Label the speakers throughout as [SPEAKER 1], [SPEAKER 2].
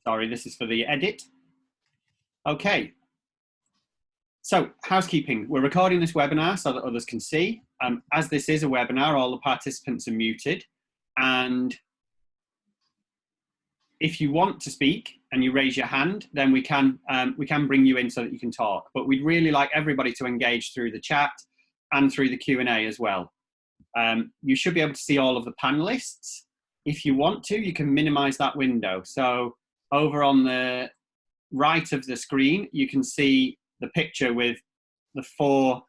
[SPEAKER 1] Sorry, this is for the edit. Okay. So, housekeeping. We're recording this webinar so that others can see. As this is a webinar, all the participants are muted. And if you want to speak and you raise your hand, then we can bring you in so that you can talk. But we'd really like everybody to engage through the chat and through the Q&A as well. You should be able to see all of the panelists. If you want to, you can minimize that window. So over on the right of the screen, you can see the picture with the four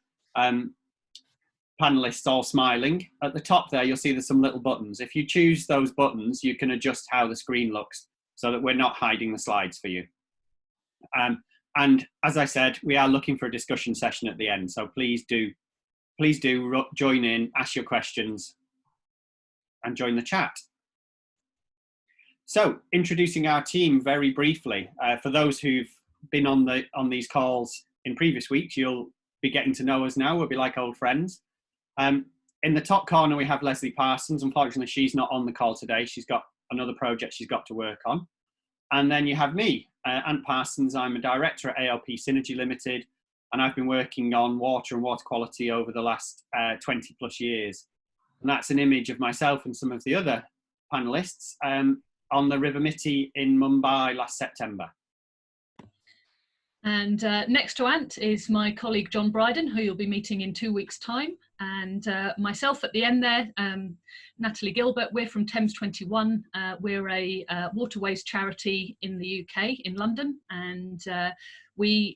[SPEAKER 1] panelists all smiling. At the top there, you'll see there's some little buttons. If you choose those buttons, you can adjust how the screen looks so that we're not hiding the slides for you. And as I said, we are looking for a discussion session at the end. So please do join in, ask your questions, and join the chat. So, introducing our team very briefly. For those who've been on these calls in previous weeks, you'll be getting to know us now. We'll be like old friends. In the top corner, we have Leslie Parsons. Unfortunately, she's not on the call today. She's got another project she's got to work on. And then you have me, Ant Parsons. I'm a director at ALP Synergy Limited, and I've been working on water and water quality over the last 20 plus years. And that's an image of myself and some of the other panelists on the River Murthy in Mumbai last September.
[SPEAKER 2] And next to Ant is my colleague John Bryden, who you'll be meeting in 2 weeks' time. And myself at the end there, Nathalie Gilbert. We're from Thames 21. We're a waterways charity in the UK, in London. And we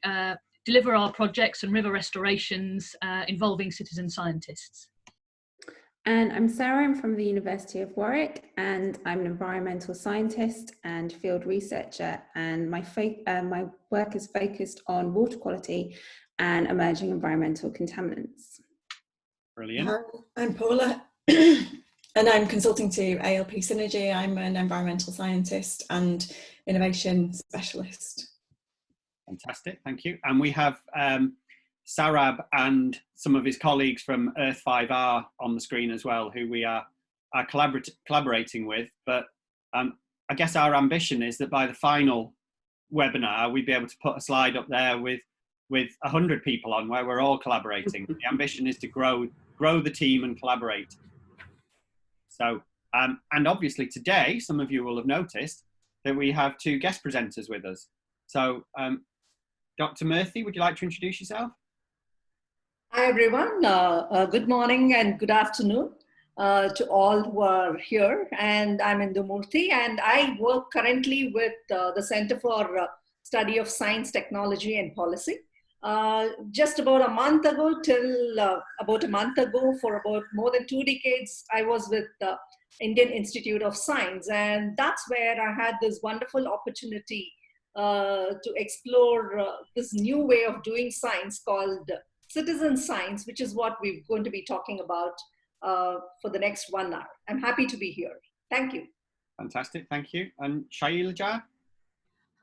[SPEAKER 2] deliver our projects and river restorations involving citizen scientists.
[SPEAKER 3] And I'm Sarah, I'm from the University of Warwick, and I'm an environmental scientist and field researcher, and my work is focused on water quality and emerging environmental contaminants.
[SPEAKER 1] Brilliant.
[SPEAKER 4] I'm Paula, and I'm consulting to ALP Synergy. I'm an environmental scientist and innovation specialist.
[SPEAKER 1] Fantastic, thank you. And we have Sarab and some of his colleagues from Earth 5R on the screen as well, who we are collaborating with. But I guess our ambition is that by the final webinar, we'd be able to put a slide up there with 100 people on where we're all collaborating. The ambition is to grow the team and collaborate. So, and obviously today, some of you will have noticed that we have two guest presenters with us. So, Dr. Murthy, would you like to introduce yourself?
[SPEAKER 5] Hi everyone, good morning and good afternoon to all who are here. And I'm Indu Murthy, and I work currently with the Center for Study of Science, Technology and Policy. Just about a month ago for about more than 2 decades, I was with the Indian Institute of Science, and that's where I had this wonderful opportunity to explore this new way of doing science called citizen science, which is what we're going to be talking about for the next 1 hour. I'm happy to be here. Thank you.
[SPEAKER 1] Fantastic, thank you. And Shailaja?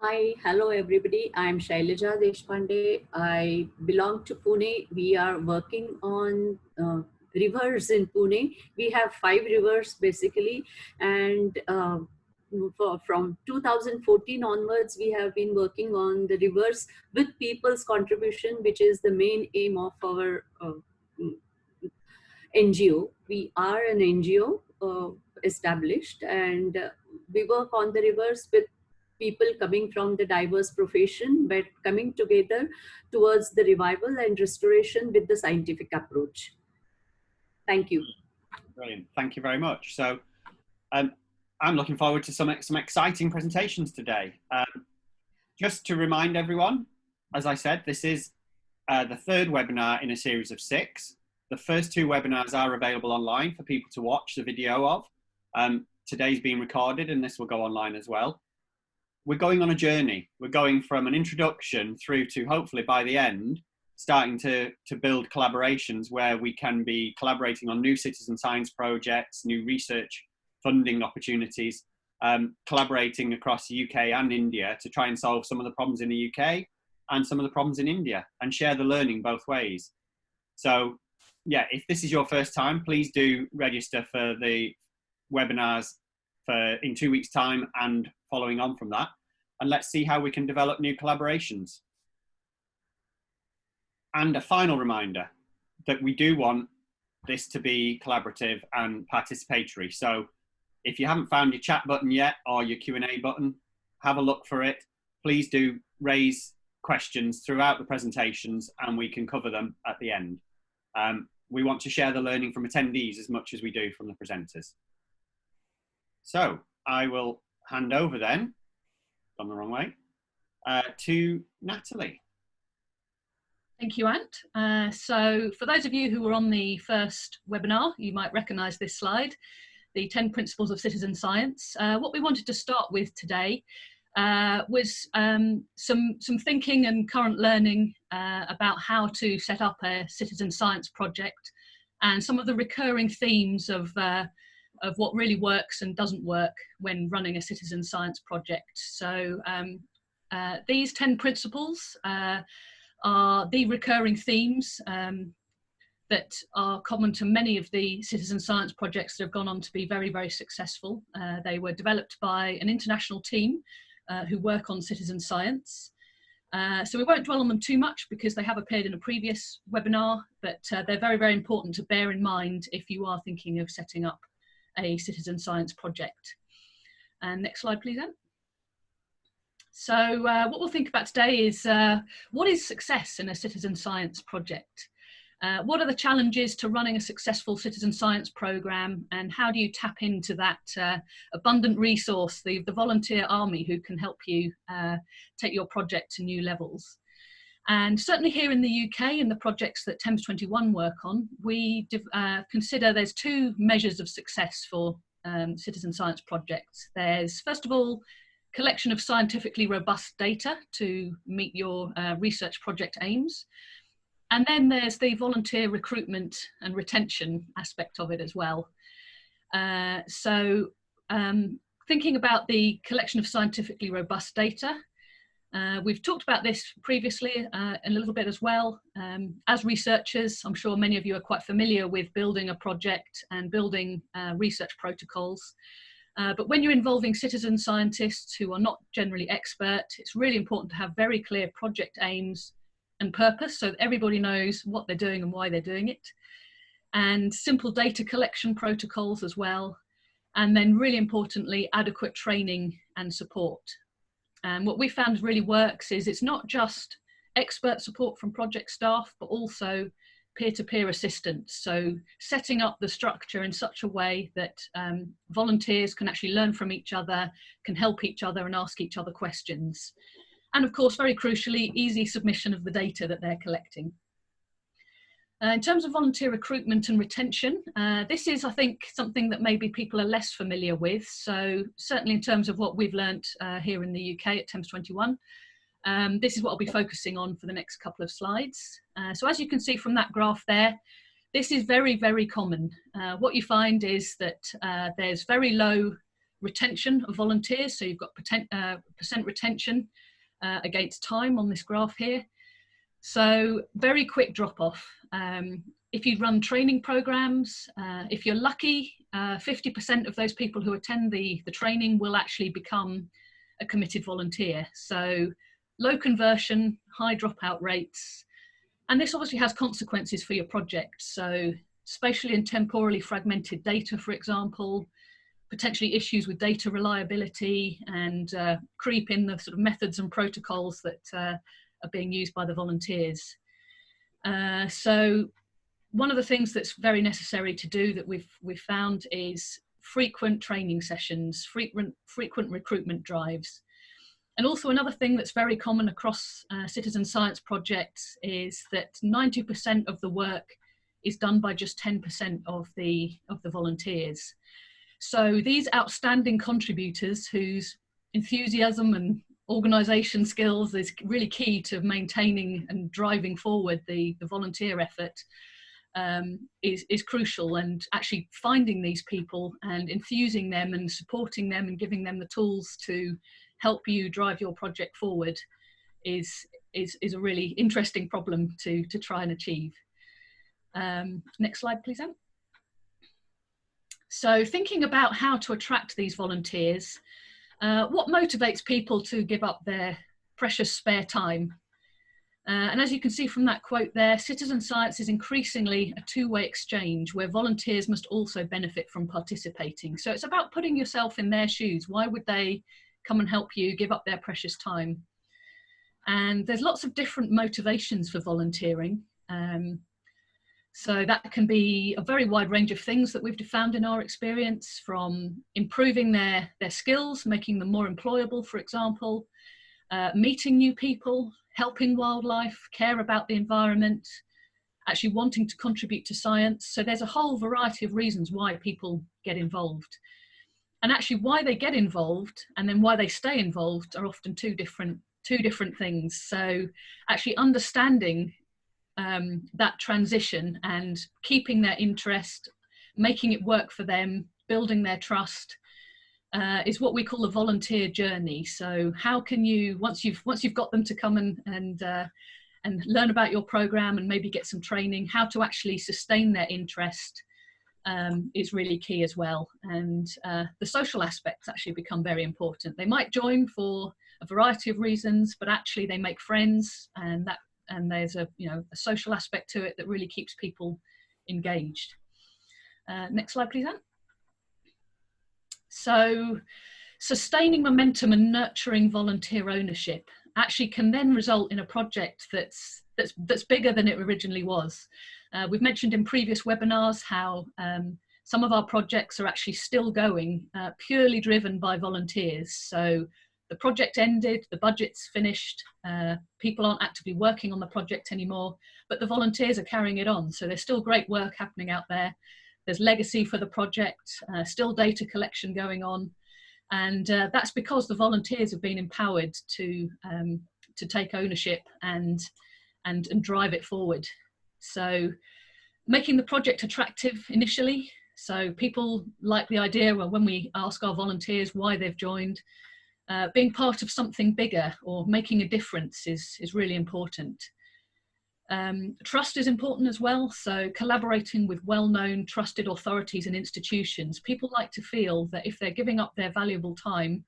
[SPEAKER 6] Hi, hello everybody. I'm Shailaja Deshpande. I belong to Pune. We are working on rivers in Pune. We have 5 rivers basically, and from 2014 onwards, we have been working on the rivers with people's contribution, which is the main aim of our NGO. We are an NGO established, and we work on the rivers with people coming from the diverse profession, but coming together towards the revival and restoration with the scientific approach. Thank you.
[SPEAKER 1] Brilliant, thank you very much. So, I'm looking forward to some exciting presentations today. Just to remind everyone, as I said, this is the 3rd webinar in a series of 6. The first 2 webinars are available online for people to watch the video of. Today's being recorded and this will go online as well. We're going on a journey. We're going from an introduction through to hopefully by the end, starting to build collaborations where we can be collaborating on new citizen science projects, new research funding opportunities, collaborating across the UK and India to try and solve some of the problems in the UK and some of the problems in India and share the learning both ways. So yeah, if this is your first time, please do register for the webinars in 2 weeks' time and following on from that. and let's see how we can develop new collaborations. And a final reminder that we do want this to be collaborative and participatory. So if you haven't found your chat button yet or your Q&A button, have a look for it. Please do raise questions throughout the presentations and we can cover them at the end. We want to share the learning from attendees as much as we do from the presenters. So I will hand over then, gone the wrong way, to Natalie.
[SPEAKER 2] Thank you, Ant. So for those of you who were on the first webinar, you might recognise this slide, the 10 Principles of Citizen Science. What we wanted to start with today was some thinking and current learning about how to set up a citizen science project and some of the recurring themes of what really works and doesn't work when running a citizen science project. So these 10 principles are the recurring themes that are common to many of the citizen science projects that have gone on to be very, very successful. They were developed by an international team who work on citizen science. So we won't dwell on them too much because they have appeared in a previous webinar, but they're very, very important to bear in mind if you are thinking of setting up a citizen science project. And next slide, please, Anne. So what we'll think about today is what is success in a citizen science project? What are the challenges to running a successful citizen science program, and how do you tap into that abundant resource, the volunteer army who can help you take your project to new levels? And certainly here in the UK, in the projects that Thames 21 work on, we consider there's two measures of success for citizen science projects. There's, first of all, collection of scientifically robust data to meet your research project aims. And then there's the volunteer recruitment and retention aspect of it as well. Thinking about the collection of scientifically robust data, we've talked about this previously a little bit as well. As researchers, I'm sure many of you are quite familiar with building a project and building research protocols. But when you're involving citizen scientists who are not generally expert, it's really important to have very clear project aims and purpose so that everybody knows what they're doing and why they're doing it. And simple data collection protocols as well. And then really importantly, adequate training and support. And what we found really works is it's not just expert support from project staff, but also peer-to-peer assistance. So setting up the structure in such a way that volunteers can actually learn from each other, can help each other and ask each other questions. And of course, very crucially, easy submission of the data that they're collecting. In terms of volunteer recruitment and retention, this is, I think, something that maybe people are less familiar with. So certainly in terms of what we've learnt here in the UK at Thames 21, this is what I'll be focusing on for the next couple of slides. So as you can see from that graph there, this is very, very common. What you find is that there's very low retention of volunteers. So you've got percent retention against time on this graph here. So very quick drop off. If you run training programs, if you're lucky, 50% of those people who attend the training will actually become a committed volunteer. So low conversion, high dropout rates. And this obviously has consequences for your project. So spatially and temporally fragmented data, for example, potentially issues with data reliability and creep in the sort of methods and protocols that are being used by the volunteers. So one of the things that's very necessary to do that we've found is frequent training sessions, frequent recruitment drives. And also another thing that's very common across citizen science projects is that 90% of the work is done by just 10% of the volunteers. So these outstanding contributors whose enthusiasm and organisation skills is really key to maintaining and driving forward the volunteer effort is crucial, and actually finding these people and enthusing them and supporting them and giving them the tools to help you drive your project forward is a really interesting problem to try and achieve. Next slide, please, Anne. So thinking about how to attract these volunteers, What motivates people to give up their precious spare time? And as you can see from that quote there, citizen science is increasingly a two-way exchange where volunteers must also benefit from participating. So it's about putting yourself in their shoes. Why would they come and help you give up their precious time? And there's lots of different motivations for volunteering. So that can be a very wide range of things that we've found in our experience, from improving their skills, making them more employable, for example, meeting new people, helping wildlife, care about the environment, actually wanting to contribute to science. So there's a whole variety of reasons why people get involved. And actually why they get involved and then why they stay involved are often two different things. So actually understanding that transition and keeping their interest, making it work for them, building their trust, is what we call the volunteer journey. So how can you, once you've got them to come and learn about your program and maybe get some training, how to actually sustain their interest is really key as well. And the social aspects actually become very important. They might join for a variety of reasons, but actually they make friends, and there's a social aspect to it that really keeps people engaged. Next slide, please, Anne. So sustaining momentum and nurturing volunteer ownership actually can then result in a project that's bigger than it originally was. We've mentioned in previous webinars how some of our projects are actually still going, purely driven by volunteers. So the project ended, the budget's finished, people aren't actively working on the project anymore, but the volunteers are carrying it on. So there's still great work happening out there. There's legacy for the project, still data collection going on. And that's because the volunteers have been empowered to take ownership and drive it forward. So making the project attractive initially. So people like the idea, well, when we ask our volunteers why they've joined, being part of something bigger or making a difference is really important. Trust is important as well. So collaborating with well-known trusted authorities and institutions, people like to feel that if they're giving up their valuable time,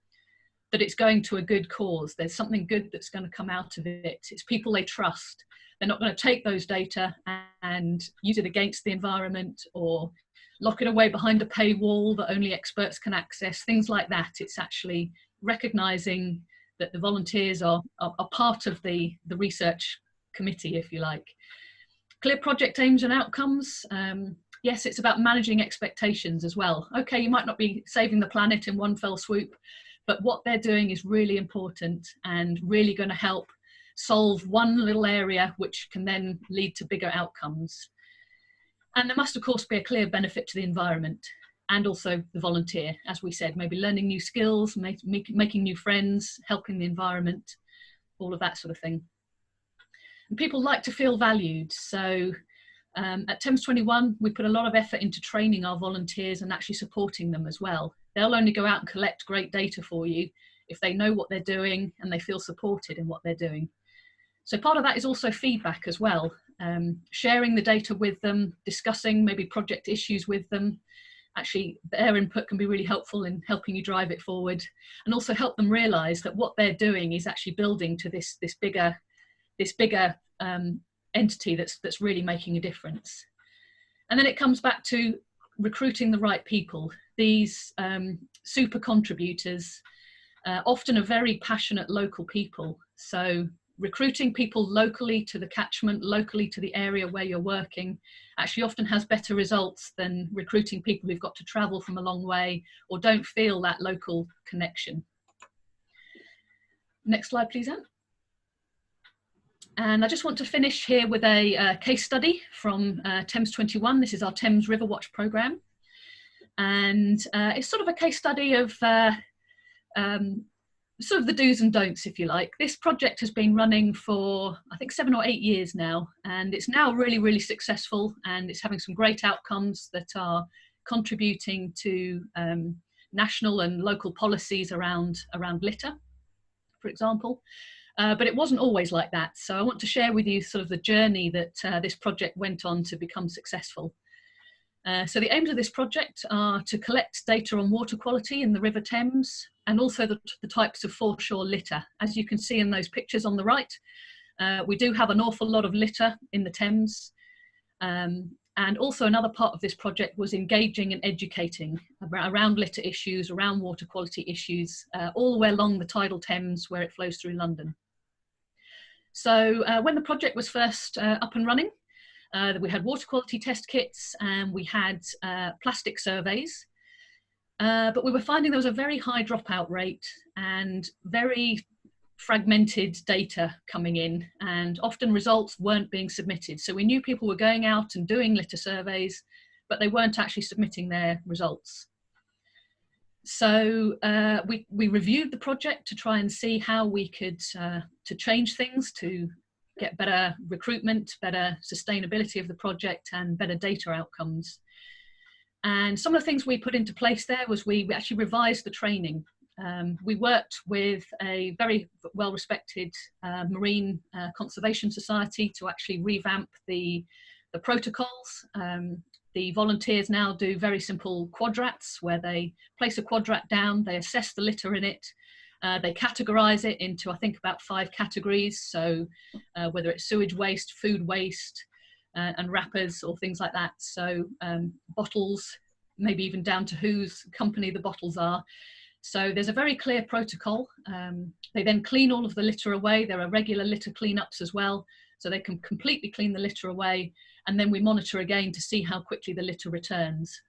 [SPEAKER 2] that it's going to a good cause. There's something good that's going to come out of it. It's people they trust. They're not going to take those data and use it against the environment or lock it away behind a paywall that only experts can access, things like that. It's actually recognizing that the volunteers are part of the research committee, if you like. Clear project aims and outcomes. Yes, it's about managing expectations as well. Okay, you might not be saving the planet in one fell swoop, but what they're doing is really important and really going to help solve one little area, which can then lead to bigger outcomes. And there must, of course, be a clear benefit to the environment and also the volunteer, as we said, maybe learning new skills, making new friends, helping the environment, all of that sort of thing. And people like to feel valued. So at Thames 21, we put a lot of effort into training our volunteers and actually supporting them as well. They'll only go out and collect great data for you if they know what they're doing and they feel supported in what they're doing. So part of that is also feedback as well, sharing the data with them, discussing maybe project issues with them. Actually, their input can be really helpful in helping you drive it forward, and also help them realize that what they're doing is actually building to this bigger entity that's really making a difference. And then it comes back to recruiting the right people. These super contributors often are very passionate local people. So recruiting people locally to the catchment, locally to the area where you're working, actually often has better results than recruiting people who've got to travel from a long way or don't feel that local connection. Next slide, please, Anne. And I just want to finish here with a case study from Thames 21. This is our Thames River Watch programme. And it's sort of a case study of sort of the do's and don'ts, if you like. This project has been running for, I think, 7 or 8 years now, and it's now really, really successful, and it's having some great outcomes that are contributing to national and local policies around litter, for example. But it wasn't always like that. So I want to share with you sort of the journey that this project went on to become successful. So the aims of this project are to collect data on water quality in the River Thames, and also the types of foreshore litter. As you can see in those pictures on the right, we do have an awful lot of litter in the Thames. And also another part of this project was engaging and educating around litter issues, around water quality issues, all the way along the tidal Thames where it flows through London. So when the project was first up and running, we had water quality test kits and we had plastic surveys, but we were finding there was a very high dropout rate and very fragmented data coming in, and often results weren't being submitted. So we knew people were going out and doing litter surveys, but they weren't actually submitting their results. So we reviewed the project to try and see how we could to change things, to get better recruitment, better sustainability of the project, and better data outcomes. And some of the things we put into place there was we actually revised the training. We worked with a very well-respected marine conservation society to actually revamp the protocols. The volunteers now do very simple quadrats where they place a quadrat down, they assess the litter in it, they categorize it into, I think, about 5 categories. So whether it's sewage waste, food waste, and wrappers or things like that. So bottles, maybe even down to whose company the bottles are. So there's a very clear protocol. They then clean all of the litter away. There are regular litter cleanups as well. So they can completely clean the litter away. And then we monitor again to see how quickly the litter returns.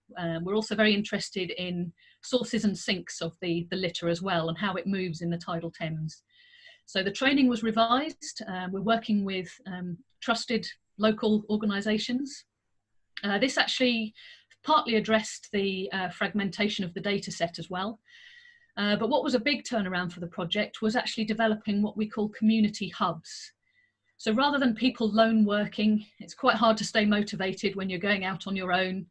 [SPEAKER 2] We're also very interested in sources and sinks of the litter as well, and how it moves in the tidal Thames. So the training was revised. We're working with trusted local organisations. This actually partly addressed the fragmentation of the data set as well. But what was a big turnaround for the project was actually developing what we call community hubs. So rather than people lone working, it's quite hard to stay motivated when you're going out on your own.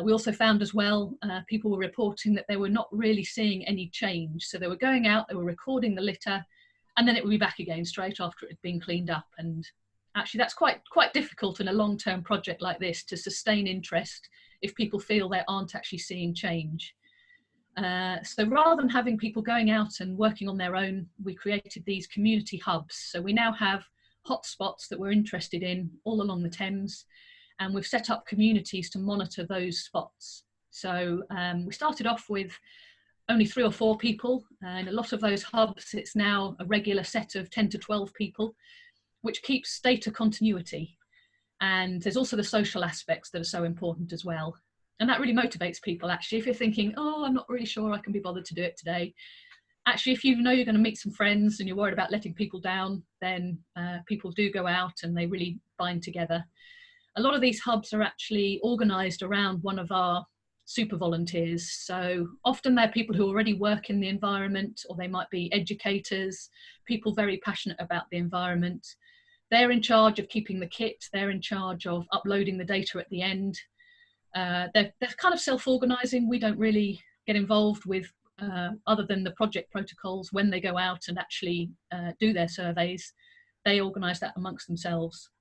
[SPEAKER 2] We also found as well, people were reporting that they were not really seeing any change. So they were going out, they were recording the litter, and then it would be back again straight after it had been cleaned up. And actually that's quite difficult in a long-term project like this to sustain interest if people feel they aren't actually seeing change. So rather than having people going out and working on their own, we created these community hubs. So we now have hotspots that we're interested in all along the Thames, and we've set up communities to monitor those spots. So we started off with only 3 or 4 people, and a lot of those hubs, it's now a regular set of 10 to 12 people, which keeps data continuity. And there's also the social aspects that are so important as well. And that really motivates people, actually. If you're thinking, oh, I'm not really sure I can be bothered to do it today. Actually, if you know you're going to meet some friends and you're worried about letting people down, then people do go out and they really bind together. A lot of these hubs are actually organised around one of our super volunteers. So often they're people who already work in the environment, or they might be educators, people very passionate about the environment. They're in charge of keeping the kit. They're in charge of uploading the data at the end. They're kind of self-organising. We don't really get involved with, other than the project protocols, when they go out and actually do their surveys. They organise that amongst themselves.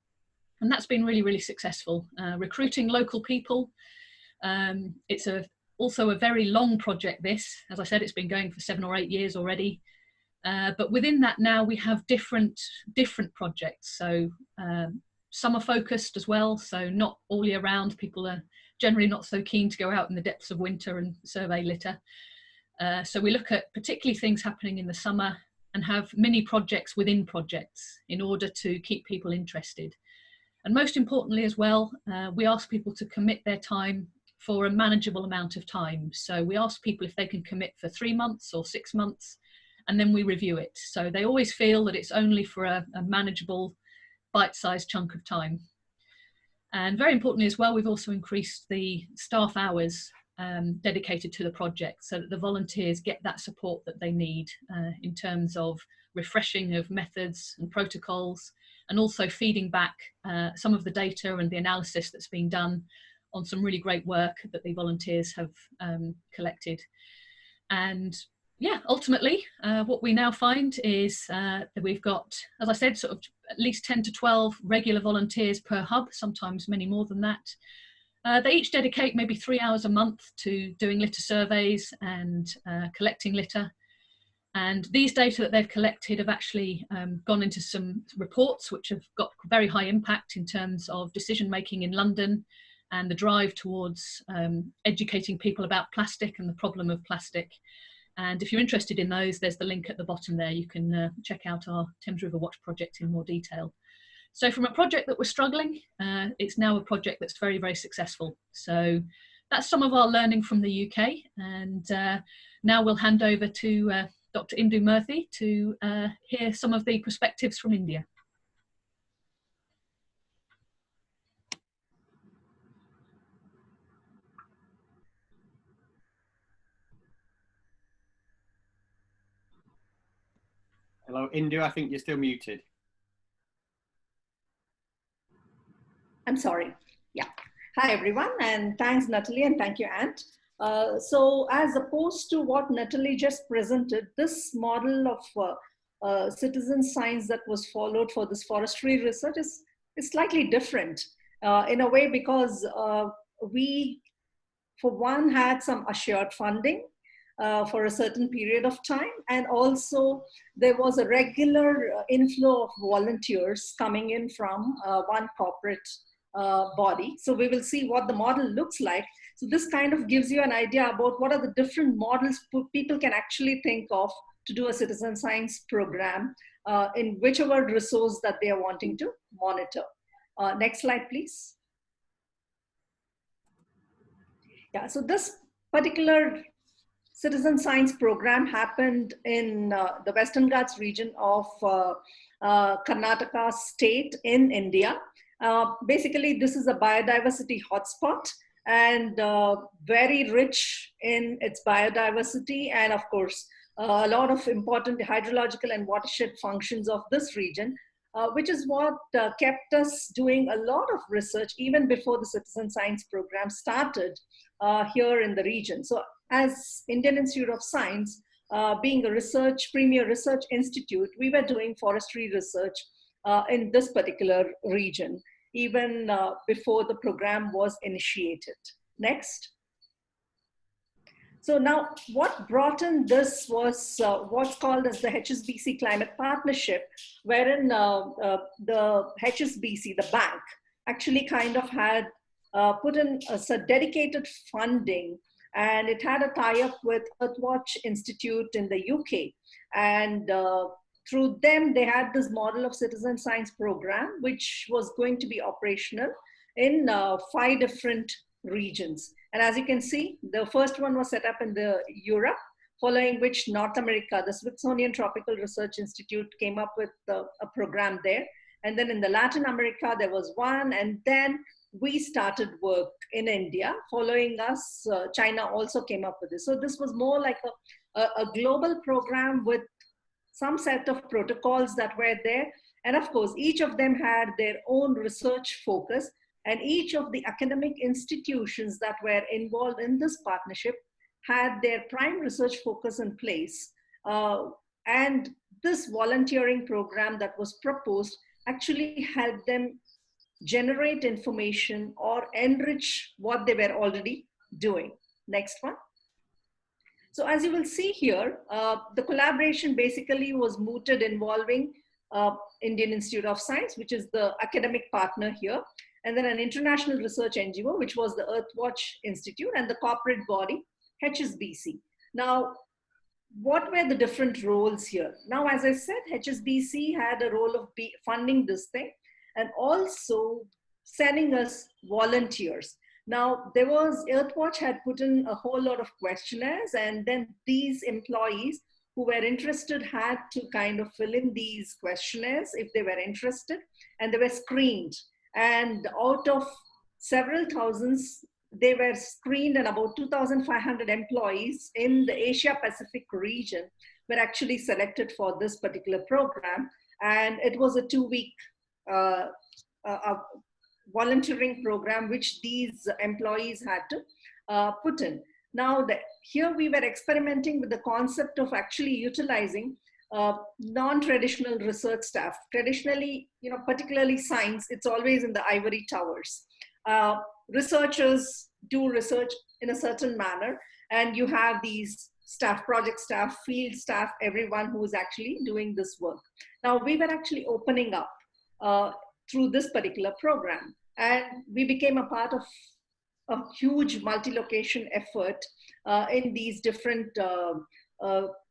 [SPEAKER 2] And that's been really, really successful. Recruiting local people. It's also a very long project, this. As I said, it's been going for 7 or 8 years already. But within that now we have different projects. So summer focused as well. So not all year round. People are generally not so keen to go out in the depths of winter and survey litter. So we look at particularly things happening in the summer and have mini projects within projects in order to keep people interested. And most importantly as well, we ask people to commit their time for a manageable amount of time. So we ask people if they can commit for 3 months or 6 months, and then we review it. So they always feel that it's only for a manageable bite-sized chunk of time. And very importantly as well, we've also increased the staff hours dedicated to the project so that the volunteers get that support that they need in terms of refreshing of methods and protocols, and also feeding back some of the data and the analysis that's been done on some really great work that the volunteers have collected. And yeah, ultimately, what we now find is that we've got, as I said, sort of at least 10 to 12 regular volunteers per hub, sometimes many more than that. They each dedicate maybe 3 hours a month to doing litter surveys and collecting litter. And these data that they've collected have actually gone into some reports which have got very high impact in terms of decision making in London and the drive towards educating people about plastic and the problem of plastic. And if you're interested in those, there's the link at the bottom there. You can check out our Thames River Watch project in more detail. So from a project that was struggling, it's now a project that's very, very successful. So that's some of our learning from the UK. And now we'll hand over to Dr. Indu Murthy to hear some of the perspectives from India.
[SPEAKER 1] Hello, Indu, I think you're still muted.
[SPEAKER 5] I'm sorry. Yeah. Hi, everyone, and thanks, Nathalie, and thank you, Ant. So as opposed to what Nathalie just presented, this model of citizen science that was followed for this forestry research is slightly different in a way, because we, for one, had some assured funding for a certain period of time, and also there was a regular inflow of volunteers coming in from one corporate body. So we will see what the model looks like. So this kind of gives you an idea about what are the different models people can actually think of to do a citizen science program in whichever resource that they are wanting to monitor. Next slide, please. Yeah, so this particular citizen science program happened in the Western Ghats region of Karnataka state in India. Basically, this is a biodiversity hotspot and very rich in its biodiversity, and of course, a lot of important hydrological and watershed functions of this region, which is what kept us doing a lot of research even before the citizen science program started here in the region. So as Indian Institute of Science, being a premier research institute, we were doing forestry research in this particular region, even before the program was initiated. Next. So now what brought in this was what's called as the HSBC Climate Partnership, wherein the HSBC, the bank, actually kind of had put in a dedicated funding, and it had a tie-up with Earthwatch Institute in the UK. And through them, they had this model of citizen science program, which was going to be operational in 5 different regions. And as you can see, the first one was set up in Europe, following which North America, the Smithsonian Tropical Research Institute came up with a program there. And then in the Latin America, there was one, and then we started work in India. Following us, China also came up with this. So this was more like a global program with some set of protocols that were there. And of course, each of them had their own research focus, and each of the academic institutions that were involved in this partnership had their prime research focus in place. And this volunteering program that was proposed actually helped them generate information or enrich what they were already doing. Next one. So as you will see here, the collaboration basically was mooted involving Indian Institute of Science, which is the academic partner here, and then an international research NGO, which was the Earthwatch Institute, and the corporate body, HSBC. Now, what were the different roles here? Now, as I said, HSBC had a role of funding this thing and also sending us volunteers. Now, Earthwatch had put in a whole lot of questionnaires, and then these employees who were interested had to kind of fill in these questionnaires if they were interested, and they were screened. And out of several thousands, they were screened, and about 2,500 employees in the Asia Pacific region were actually selected for this particular program. And it was a 2-week volunteering program which these employees had to put in. Now, here we were experimenting with the concept of actually utilizing non-traditional research staff. Traditionally, particularly science, it's always in the ivory towers. researchers do research in a certain manner, and you have these staff, project staff, field staff, everyone who is actually doing this work. Now, we were actually opening up through this particular program, and we became a part of a huge multi-location effort in these different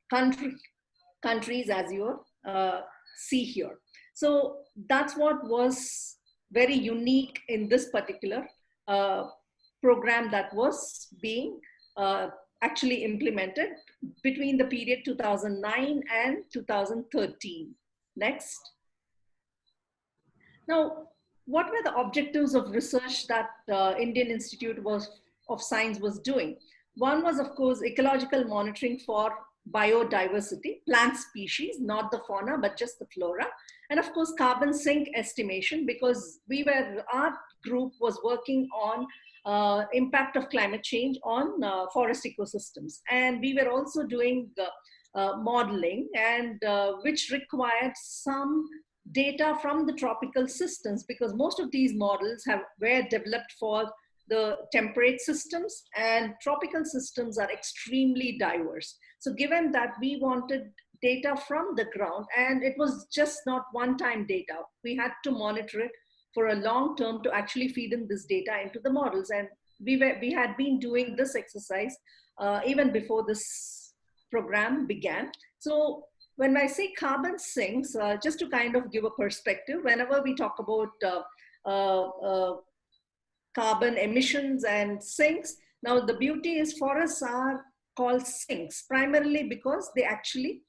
[SPEAKER 5] countries, as you see here. So that's what was very unique in this particular program that was being actually implemented between the period 2009 and 2013. Next. Now, what were the objectives of research that Indian Institute of Science was doing? One was, of course, ecological monitoring for biodiversity, plant species, not the fauna, but just the flora. And of course, carbon sink estimation, because our group was working on impact of climate change on forest ecosystems. And we were also doing modeling, and which required some data from the tropical systems, because most of these models were developed for the temperate systems, and tropical systems are extremely diverse. So given that we wanted data from the ground, and it was just not one-time data, we had to monitor it for a long term to actually feed in this data into the models. And we had been doing this exercise even before this program began. So when I say carbon sinks, just to kind of give a perspective, whenever we talk about carbon emissions and sinks, now the beauty is forests are called sinks primarily because they actually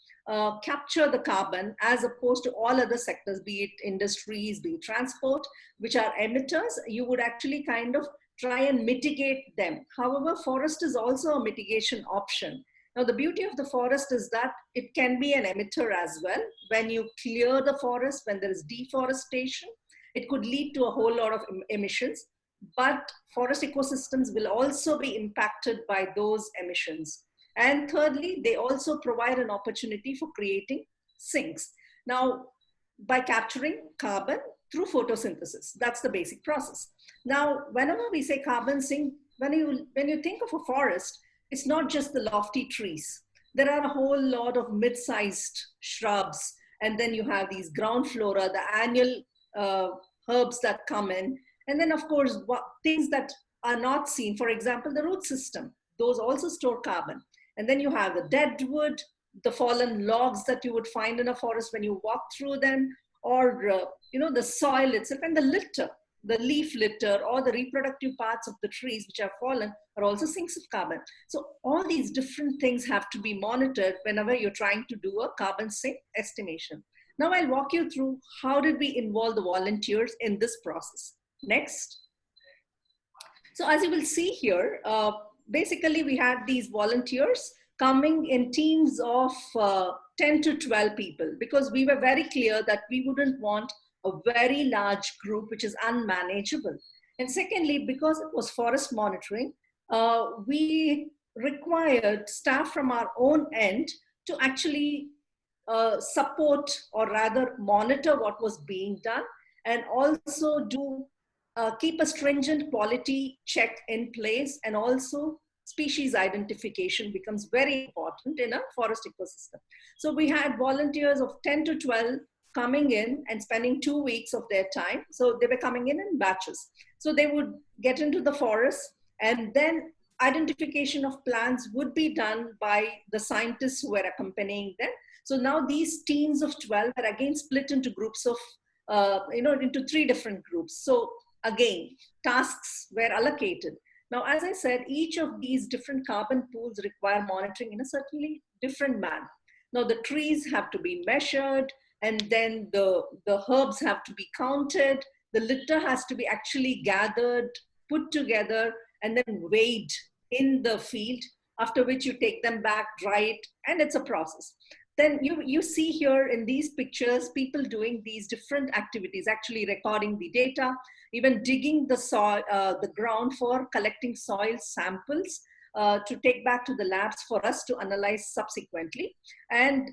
[SPEAKER 5] capture the carbon, as opposed to all other sectors, be it industries, be it transport, which are emitters. You would actually kind of try and mitigate them. However, forest is also a mitigation option. Now, the beauty of the forest is that it can be an emitter as well. When you clear the forest, when there is deforestation, it could lead to a whole lot of emissions, but forest ecosystems will also be impacted by those emissions. And thirdly, they also provide an opportunity for creating sinks. Now, by capturing carbon through photosynthesis, that's the basic process. Now, whenever we say carbon sink, when you think of a forest, it's not just the lofty trees. There are a whole lot of mid-sized shrubs, and then you have these ground flora, the annual herbs that come in, and then of course, things that are not seen, for example, the root system, those also store carbon. And then you have the dead wood, the fallen logs that you would find in a forest when you walk through them, or the soil itself, and the litter, the leaf litter, or the reproductive parts of the trees which have fallen are also sinks of carbon. So all these different things have to be monitored whenever you're trying to do a carbon sink estimation. Now I'll walk you through how did we involve the volunteers in this process. Next. So as you will see here, basically we had these volunteers coming in teams of 10 to 12 people, because we were very clear that we wouldn't want a very large group which is unmanageable. And secondly, because it was forest monitoring, we required staff from our own end to actually support, or rather monitor what was being done, and also keep a stringent quality check in place, and also species identification becomes very important in a forest ecosystem. So we had volunteers of 10 to 12 coming in and spending 2 weeks of their time. So they were coming in batches. So they would get into the forest, and then identification of plants would be done by the scientists who were accompanying them. So now these teams of 12 are again split into groups of, into 3 different groups. So again, tasks were allocated. Now, as I said, each of these different carbon pools require monitoring in a certainly different manner. Now, the trees have to be measured, and then the herbs have to be counted. The litter has to be actually gathered, put together, and then weighed in the field, after which you take them back, dry it, and it's a process. Then you see here in these pictures, people doing these different activities, actually recording the data, even digging the soil, the ground for collecting soil samples to take back to the labs for us to analyze subsequently. And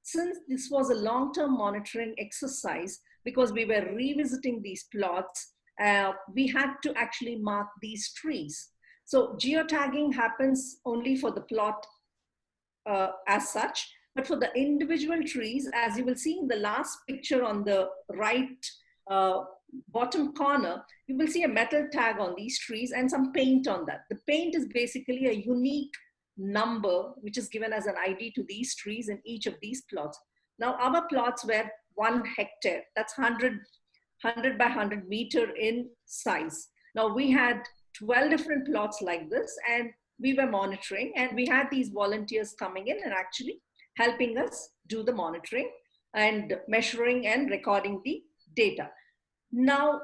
[SPEAKER 5] since this was a long-term monitoring exercise, because we were revisiting these plots we had to actually mark these trees. So geotagging happens only for the plot as such, but for the individual trees, as you will see in the last picture on the right bottom corner, you will see a metal tag on these trees and some paint on that. The paint is basically a unique number which is given as an ID to these trees in each of these plots. Now our plots were 1 hectare, that's 100 by 100 meter in size. Now we had 12 different plots like this, and we were monitoring, and we had these volunteers coming in and actually helping us do the monitoring and measuring and recording the data. Now,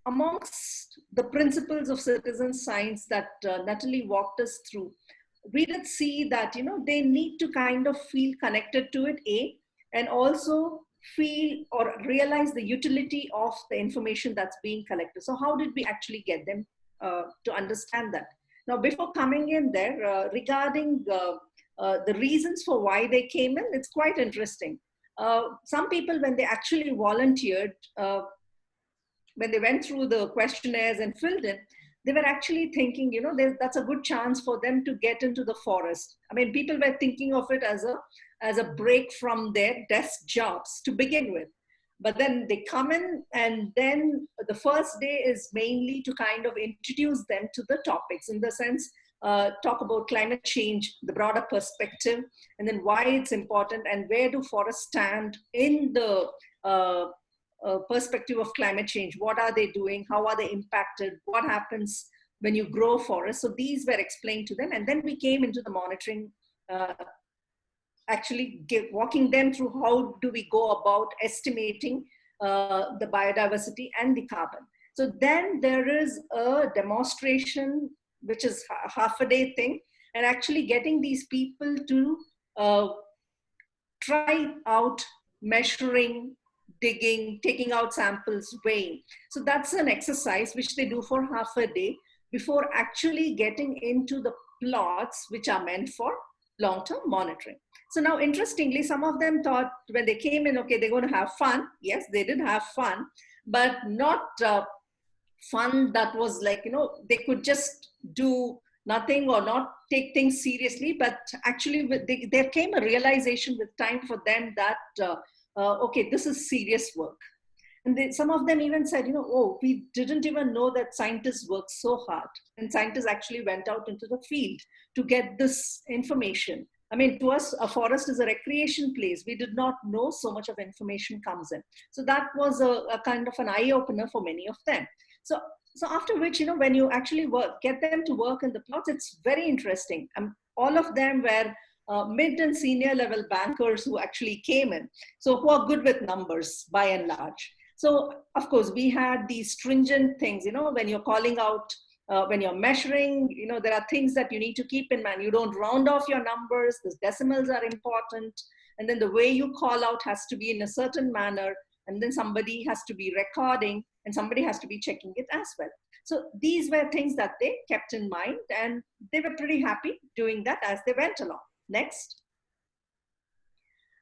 [SPEAKER 5] amongst the principles of citizen science that Nathalie walked us through, we did see that, you know, they need to kind of feel connected to it, and also feel or realize the utility of the information that's being collected. So how did we actually get them to understand that? Now, before coming in there, regarding the reasons for why they came in, it's quite interesting. Some people, when they actually volunteered, when they went through the questionnaires and filled in, they were actually thinking, you know, that's a good chance for them to get into the forest. I mean, people were thinking of it as a break from their desk jobs to begin with. But then they come in, and then the first day is mainly to kind of introduce them to the topics, in the sense, talk about climate change, the broader perspective, and then why it's important, and where do forests stand in the perspective of climate change. What are they doing? How are they impacted? What happens when you grow forests? So these were explained to them. And then we came into the monitoring, actually walking them through how do we go about estimating the biodiversity and the carbon. So then there is a demonstration, which is a half-a-day thing, and actually getting these people to try out measuring, digging, taking out samples, weighing. So that's an exercise which they do for half a day before actually getting into the plots which are meant for long-term monitoring. So now, interestingly, some of them thought when they came in, okay, they're going to have fun. Yes, they did have fun, but not fun that was like, you know, they could just do nothing or not take things seriously. But actually, there came a realization with time for them that, okay, this is serious work. And some of them even said, you know, oh, we didn't even know that scientists work so hard. And scientists actually went out into the field to get this information. I mean, to us, a forest is a recreation place. We did not know so much of information comes in. So that was a kind of an eye-opener for many of them. So after which, you know, when you actually get them to work in the plots, it's very interesting. All of them were mid and senior level bankers who actually came in. So who are good with numbers by and large. So of course, we had these stringent things, you know, when you're calling out, when you're measuring, you know, there are things that you need to keep in mind. You don't round off your numbers, the decimals are important. And then the way you call out has to be in a certain manner. And then somebody has to be recording and somebody has to be checking it as well. So these were things that they kept in mind, and they were pretty happy doing that as they went along. Next.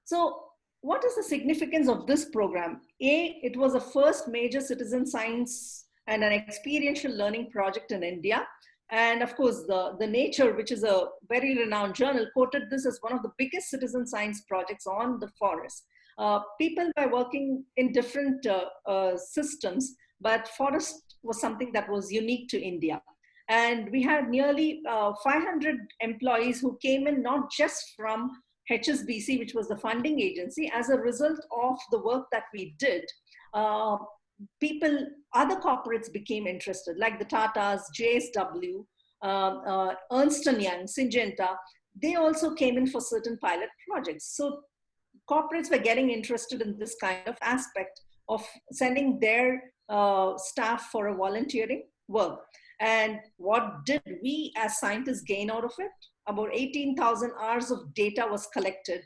[SPEAKER 5] So what is the significance of this program? It was the first major citizen science and an experiential learning project in India. And of course, the Nature, which is a very renowned journal, quoted this as one of the biggest citizen science projects on the forest. People were working in different systems, but forest was something that was unique to India. And we had nearly 500 employees who came in not just from HSBC, which was the funding agency. As a result of the work that we did, other corporates became interested, like the Tatas, JSW, Ernst & Young, Syngenta. They also came in for certain pilot projects. So corporates were getting interested in this kind of aspect of sending their staff for a volunteering work. And what did we as scientists gain out of it? About 18,000 hours of data was collected,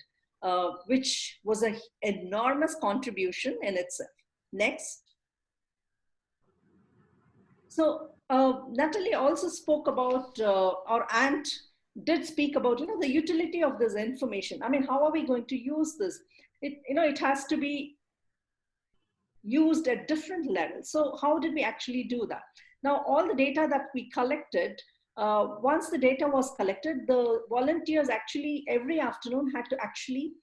[SPEAKER 5] which was an enormous contribution in itself. Next. So Nathalie also spoke about, or Ant did speak about, you know, the utility of this information. I mean, how are we going to use this? It has to be used at different levels. So how did we actually do that? Now, all the data that we collected, once the data was collected, the volunteers actually every afternoon had to actually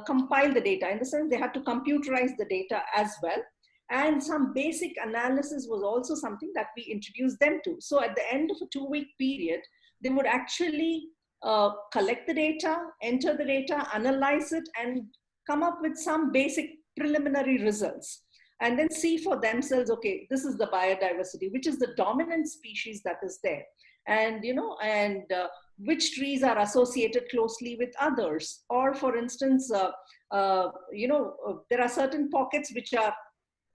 [SPEAKER 5] compile the data. In the sense, they had to computerize the data as well. And some basic analysis was also something that we introduced them to. So at the end of a 2-week period, they would actually collect the data, enter the data, analyze it, and come up with some basic preliminary results. And then see for themselves, okay, this is the biodiversity, which is the dominant species that is there. And, which trees are associated closely with others. Or for instance, there are certain pockets which are,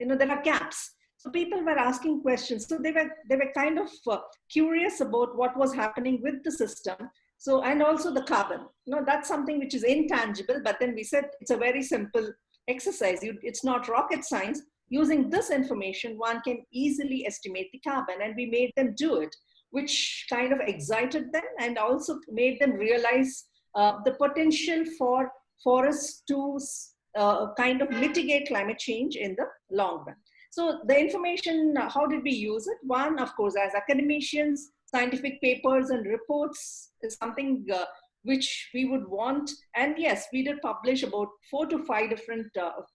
[SPEAKER 5] there are gaps. So people were asking questions. So they were kind of curious about what was happening with the system. So, and also the carbon, that's something which is intangible, but then we said it's a very simple exercise. It's not rocket science. Using this information, one can easily estimate the carbon, and we made them do it, which kind of excited them and also made them realize the potential for forests to kind of mitigate climate change in the long run. So the information, how did we use it? One, of course, as academicians, scientific papers and reports is something which we would want. And yes, we did publish about 4 to 5 different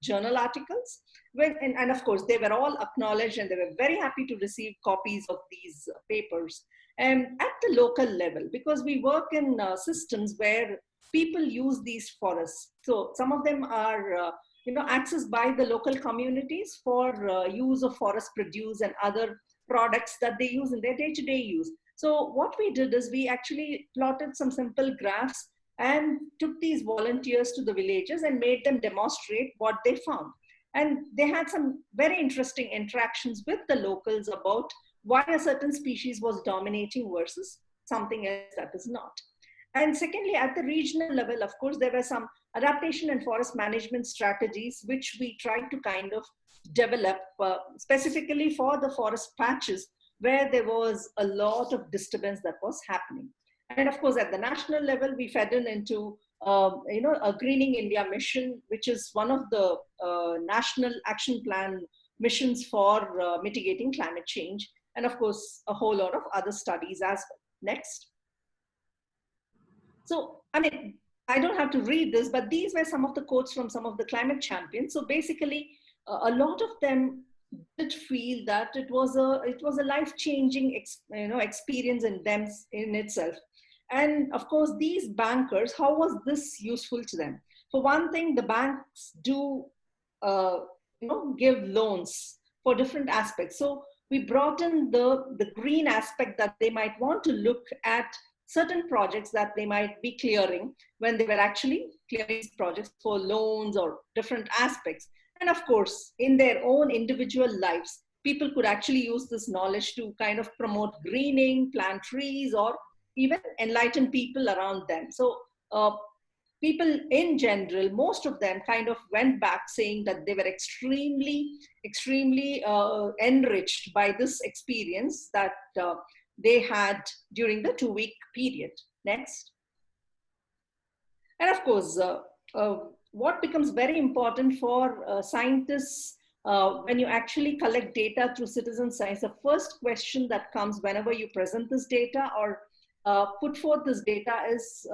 [SPEAKER 5] journal articles. And of course, they were all acknowledged, and they were very happy to receive copies of these papers. And at the local level, because we work in systems where people use these forests. So some of them are accessed by the local communities for use of forest produce and other products that they use in their day-to-day use. So what we did is we actually plotted some simple graphs and took these volunteers to the villages and made them demonstrate what they found. And they had some very interesting interactions with the locals about why a certain species was dominating versus something else that is not. And secondly, at the regional level, of course, there were some adaptation and forest management strategies, which we tried to kind of develop specifically for the forest patches where there was a lot of disturbance that was happening. And of course, at the national level, we fed into a Greening India mission, which is one of the national action plan missions for mitigating climate change. And of course, a whole lot of other studies as well. Next. So, I mean, I don't have to read this, but these were some of the quotes from some of the climate champions. So basically, a lot of them did feel that it was a life-changing experience in itself. And of course, these bankers, how was this useful to them? For one thing, the banks do give loans for different aspects. So we brought in the green aspect, that they might want to look at certain projects that they might be clearing when they were actually clearing these projects for loans or different aspects. And of course, in their own individual lives, people could actually use this knowledge to kind of promote greening, plant trees, or even enlighten people around them. So people in general, most of them kind of went back saying that they were extremely enriched by this experience that they had during the 2-week period. Next. And of course, what becomes very important for scientists when you actually collect data through citizen science, the first question that comes whenever you present this data or put forth this data is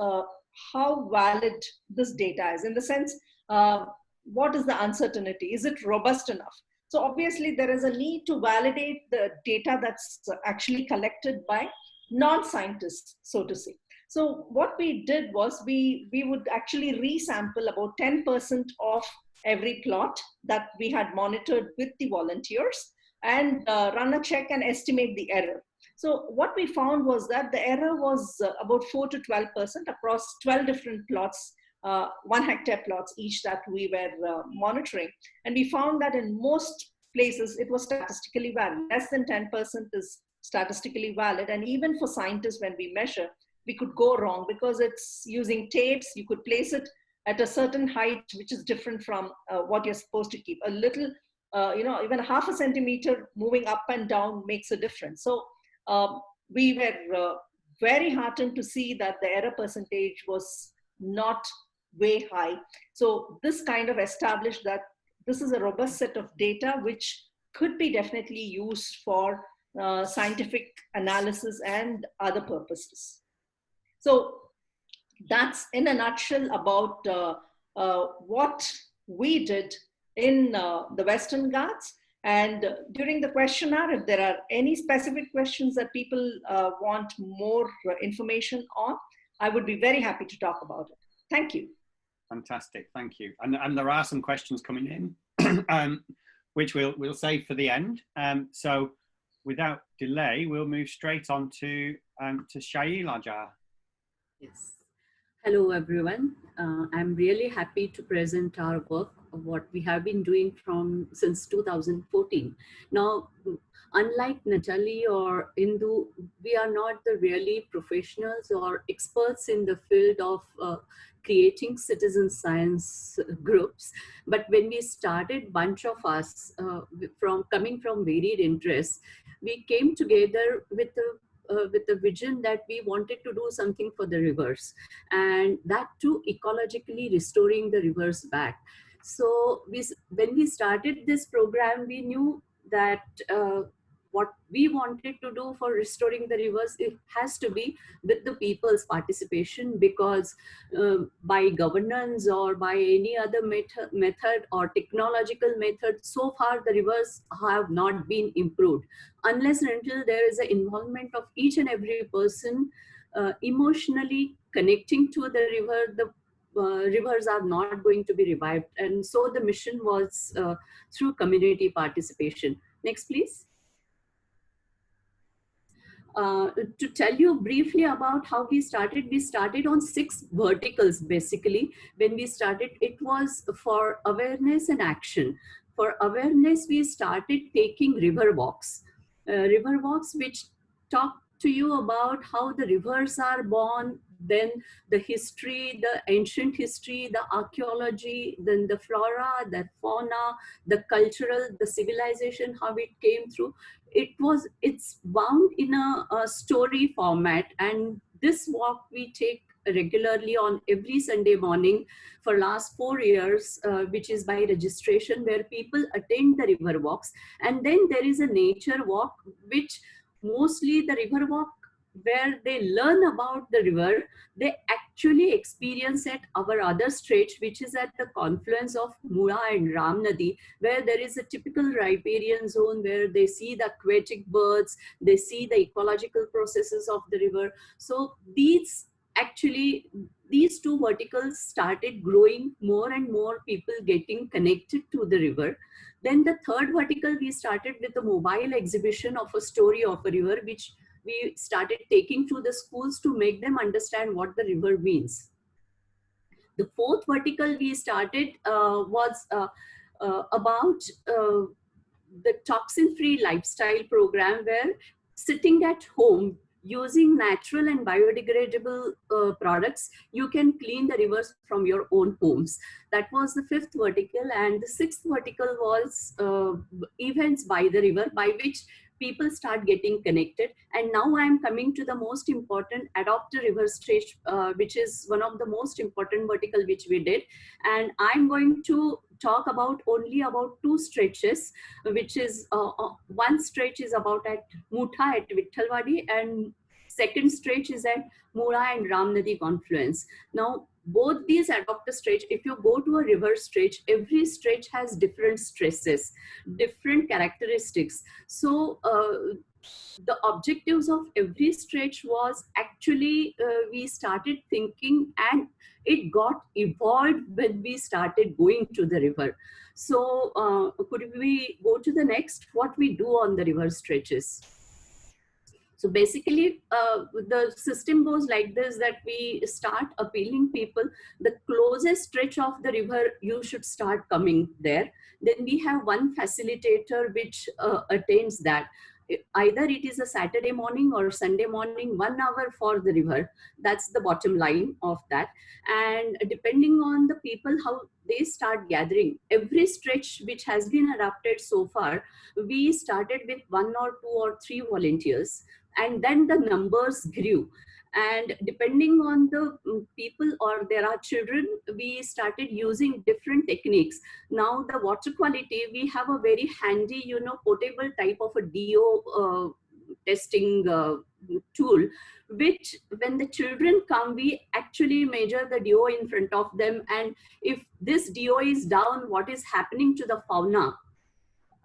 [SPEAKER 5] how valid this data is. In the sense, what is the uncertainty? Is it robust enough? So obviously there is a need to validate the data that's actually collected by non-scientists, so to say. So what we did was we would actually resample about 10% of every plot that we had monitored with the volunteers and run a check and estimate the error. So what we found was that the error was about 4 to 12% across 12 different plots, 1 hectare plots each that we were monitoring. And we found that in most places it was statistically valid. Less than 10% is statistically valid. And even for scientists, when we measure, we could go wrong because it's using tapes. You could place it at a certain height, which is different from what you're supposed to keep. A little, even half a centimeter moving up and down makes a difference. So we were very heartened to see that the error percentage was not way high. So this kind of established that this is a robust set of data which could be definitely used for scientific analysis and other purposes. So that's in a nutshell about what we did in the Western Ghats. And during the questionnaire, if there are any specific questions that people want more information on, I would be very happy to talk about it. Thank you.
[SPEAKER 1] Fantastic, thank you. And there are some questions coming in, which we'll save for the end. So without delay, we'll move straight on to Shailaja.
[SPEAKER 6] Yes. Hello, everyone. I'm really happy to present our work of what we have been doing since 2014. Now, unlike Nathalie or Indu, we are not the really professionals or experts in the field of creating citizen science groups. But when we started, bunch of us coming from varied interests, we came together with the vision that we wanted to do something for the rivers, and that too ecologically restoring the rivers back. So when we started this program, we knew that what we wanted to do for restoring the rivers, it has to be with the people's participation, because by governance or by any other method or technological method, so far the rivers have not been improved unless and until there is an involvement of each and every person emotionally connecting to the river. The rivers are not going to be revived. And so the mission was through community participation. Next, please. To tell you briefly about how we started on 6 verticals basically. When we started, it was for awareness and action. For awareness, we started taking river walks which talk to you about how the rivers are born, then the history, the ancient history, the archaeology, then the flora, the fauna, the cultural, the civilization, how it came through. It's bound in a story format, and this walk we take regularly on every Sunday morning for last 4 years, which is by registration, where people attend the river walks. And then there is a nature walk, which mostly the river walk where they learn about the river, they actually experience at our other stretch, which is at the confluence of Mura and Jeevitnadi, where there is a typical riparian zone where they see the aquatic birds, they see the ecological processes of the river. So these 2 verticals started growing, more and more people getting connected to the river. Then the 3rd vertical, we started with a mobile exhibition of a story of a river, which we started taking to the schools to make them understand what the river means. The 4th vertical we started was about the toxin-free lifestyle program, where sitting at home using natural and biodegradable products, you can clean the rivers from your own homes. That was the 5th vertical. And the 6th vertical was events by the river, by which people start getting connected. And now I am coming to the most important, adopt a river stretch, which is one of the most important vertical which we did. And I'm going to talk about only about 2 stretches, which is one stretch is about at Mutha at Vittalwadi, and second stretch is at Mura and Jeevitnadi confluence. Now, both these adopt a stretch. If you go to a river stretch, every stretch has different stresses, different characteristics. So the objectives of every stretch was actually, we started thinking, and it got evolved when we started going to the river. So could we go to the next, what we do on the river stretches? So basically, the system goes like this, that we start appealing people. The closest stretch of the river, you should start coming there. Then we have one facilitator which attends that. Either it is a Saturday morning or Sunday morning, 1 hour for the river. That's the bottom line of that. And depending on the people, how they start gathering, every stretch which has been adapted so far, we started with 1 or 2 or 3 volunteers. And then the numbers grew. And depending on the people or there are children, we started using different techniques. Now the water quality, we have a very handy, you know, portable type of a DO testing tool, which when the children come, we actually measure the DO in front of them, and if this DO is down, what is happening to the fauna,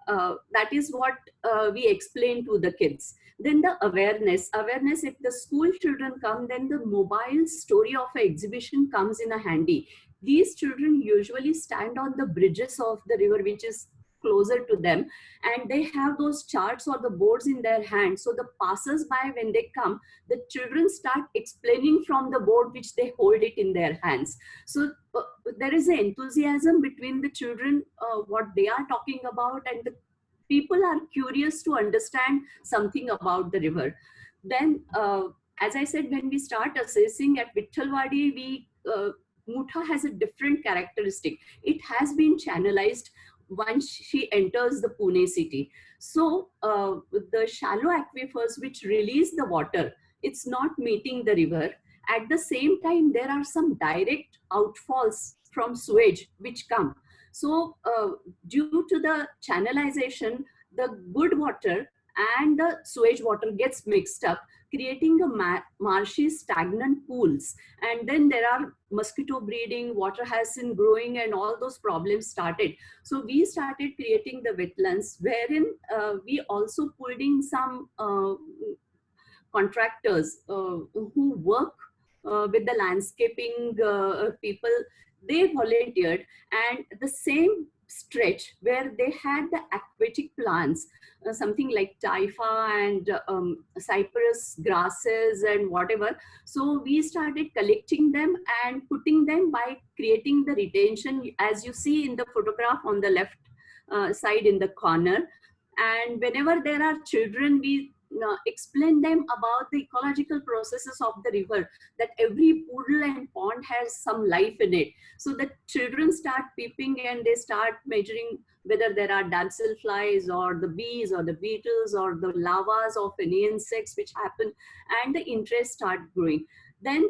[SPEAKER 6] that is what we explain to the kids. Then the awareness, if the school children come, then the mobile story of an exhibition comes in a handy. These children usually stand on the bridges of the river, which is closer to them, and they have those charts or the boards in their hands. So the passers-by, when they come, the children start explaining from the board which they hold it in their hands. So there is an enthusiasm between the children, what they are talking about, and the people are curious to understand something about the river. Then, as I said, when we start assessing at Vittalwadi, Mutha has a different characteristic. It has been channelized once she enters the Pune city. So the shallow aquifers which release the water, it's not meeting the river. At the same time, there are some direct outfalls from sewage which come. So due to the channelization, the good water and the sewage water gets mixed up, creating a marshy stagnant pools. And then there are mosquito breeding, water has been growing, and all those problems started. So we started creating the wetlands, wherein we also pulled in some contractors who work with the landscaping people. They volunteered, and the same stretch where they had the aquatic plants, something like typha and cypress grasses and whatever. So we started collecting them and putting them by creating the retention, as you see in the photograph on the left side in the corner. And whenever there are children, we explain them about the ecological processes of the river, that every poodle and pond has some life in it. So the children start peeping and they start measuring whether there are damsel flies or the bees or the beetles or the larvae of any insects which happen, and the interest start growing. Then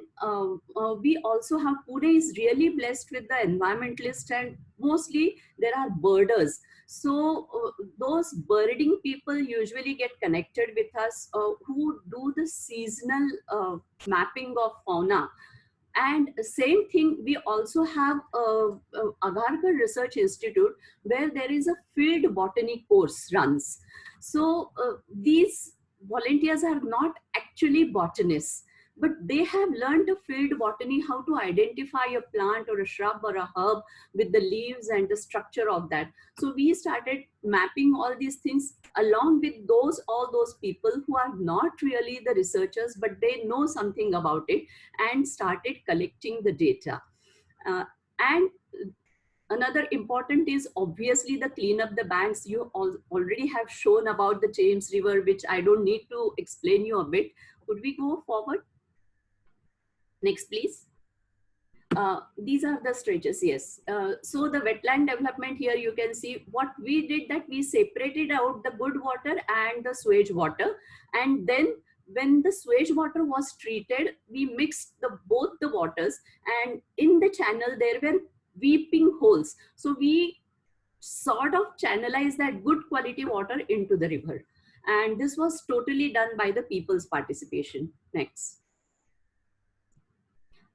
[SPEAKER 6] we also have, Pune is really blessed with the environmentalists, and mostly there are birders. So those birding people usually get connected with us, who do the seasonal mapping of fauna. And same thing, we also have Agarkar Research Institute, where there is a field botany course runs. So these volunteers are not actually botanists, but they have learned the field botany, how to identify a plant or a shrub or a herb with the leaves and the structure of that. So we started mapping all these things along with all those people who are not really the researchers, but they know something about it, and started collecting the data. And another important is obviously the clean up the banks. You already have shown about the Thames River, which I don't need to explain you a bit. Could we go forward? Next, please. These are the stretches, yes. So the wetland development here, you can see what we did, that we separated out the good water and the sewage water. And then when the sewage water was treated, we mixed both the waters, and in the channel there were weeping holes. So we sort of channelized that good quality water into the river. And this was totally done by the people's participation. Next.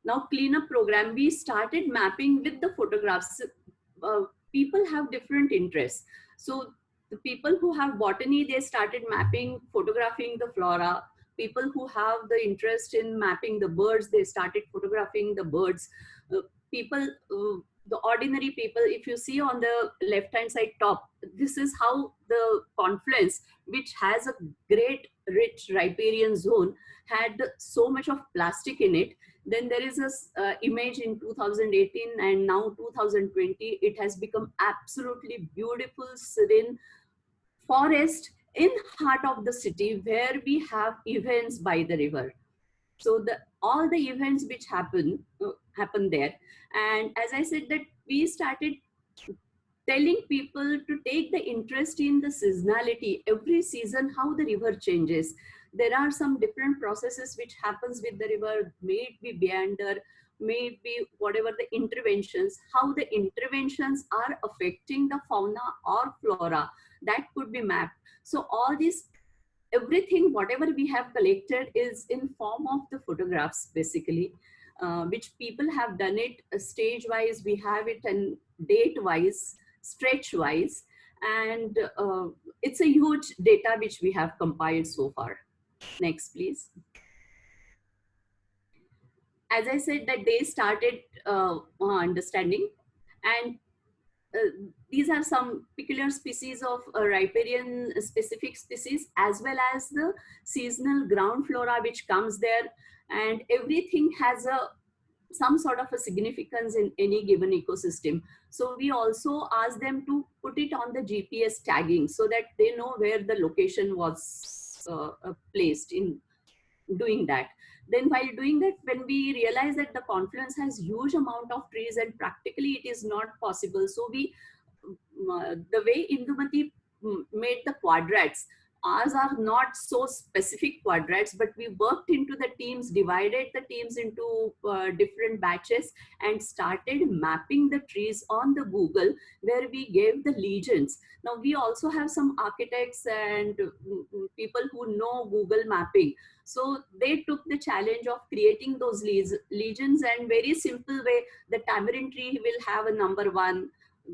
[SPEAKER 6] Now, cleanup program, we started mapping with the photographs. People have different interests. So the people who have botany, they started mapping, photographing the flora. People who have the interest in mapping the birds, they started photographing the birds. The ordinary people, if you see on the left-hand side top, this is how the confluence, which has a great rich riparian zone, had so much of plastic in it. Then there is this image in 2018 and now 2020, it has become absolutely beautiful, serene forest in heart of the city, where we have events by the river. So all the events which happen there. And as I said, that we started telling people to take the interest in the seasonality, every season, how the river changes. there are some different processes which happens with the river, may it be meander, may it be whatever the interventions, how the interventions are affecting the fauna or flora, that could be mapped. So all these, everything, whatever we have collected is in form of the photographs basically, which people have done it stage wise, we have it and date wise, stretch wise, and it's a huge data which we have compiled so far. Next, please. As I said that they started understanding, and these are some peculiar species of riparian specific species, as well as the seasonal ground flora which comes there, and everything has some sort of a significance in any given ecosystem. So we also ask them to put it on the GPS tagging so that they know where the location was placed in doing that. Then while doing that, when we realize that the confluence has huge amount of trees and practically it is not possible, so we the way Indumati made the quadrats, ours are not so specific quadrats, but we worked into the teams, divided the teams into different batches and started mapping the trees on the Google, where we gave the legends. Now we also have some architects and people who know Google mapping. So they took the challenge of creating those legends, and very simple way, the tamarind tree will have a number 1,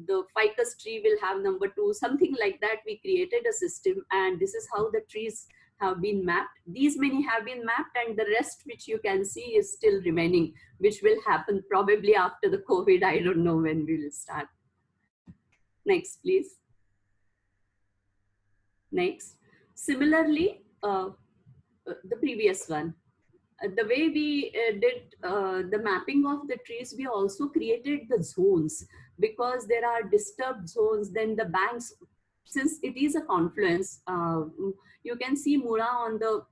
[SPEAKER 6] the ficus tree will have number 2, something like that. We created a system, and this is how the trees have been mapped. These many have been mapped, and the rest which you can see is still remaining, which will happen probably after the COVID. I don't know when we will start. Next, please. Next. Similarly, the previous one. The way we did the mapping of the trees, we also created the zones, because there are disturbed zones. Then the banks, since it is a confluence, you can see Mura on the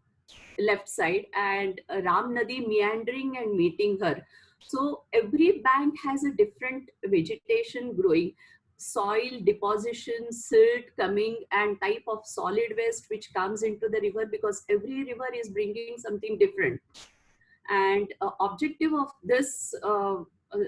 [SPEAKER 6] left side and Ram Nadi meandering and meeting her. So every bank has a different vegetation growing, soil deposition, silt coming, and type of solid waste which comes into the river, because every river is bringing something different. And objective of this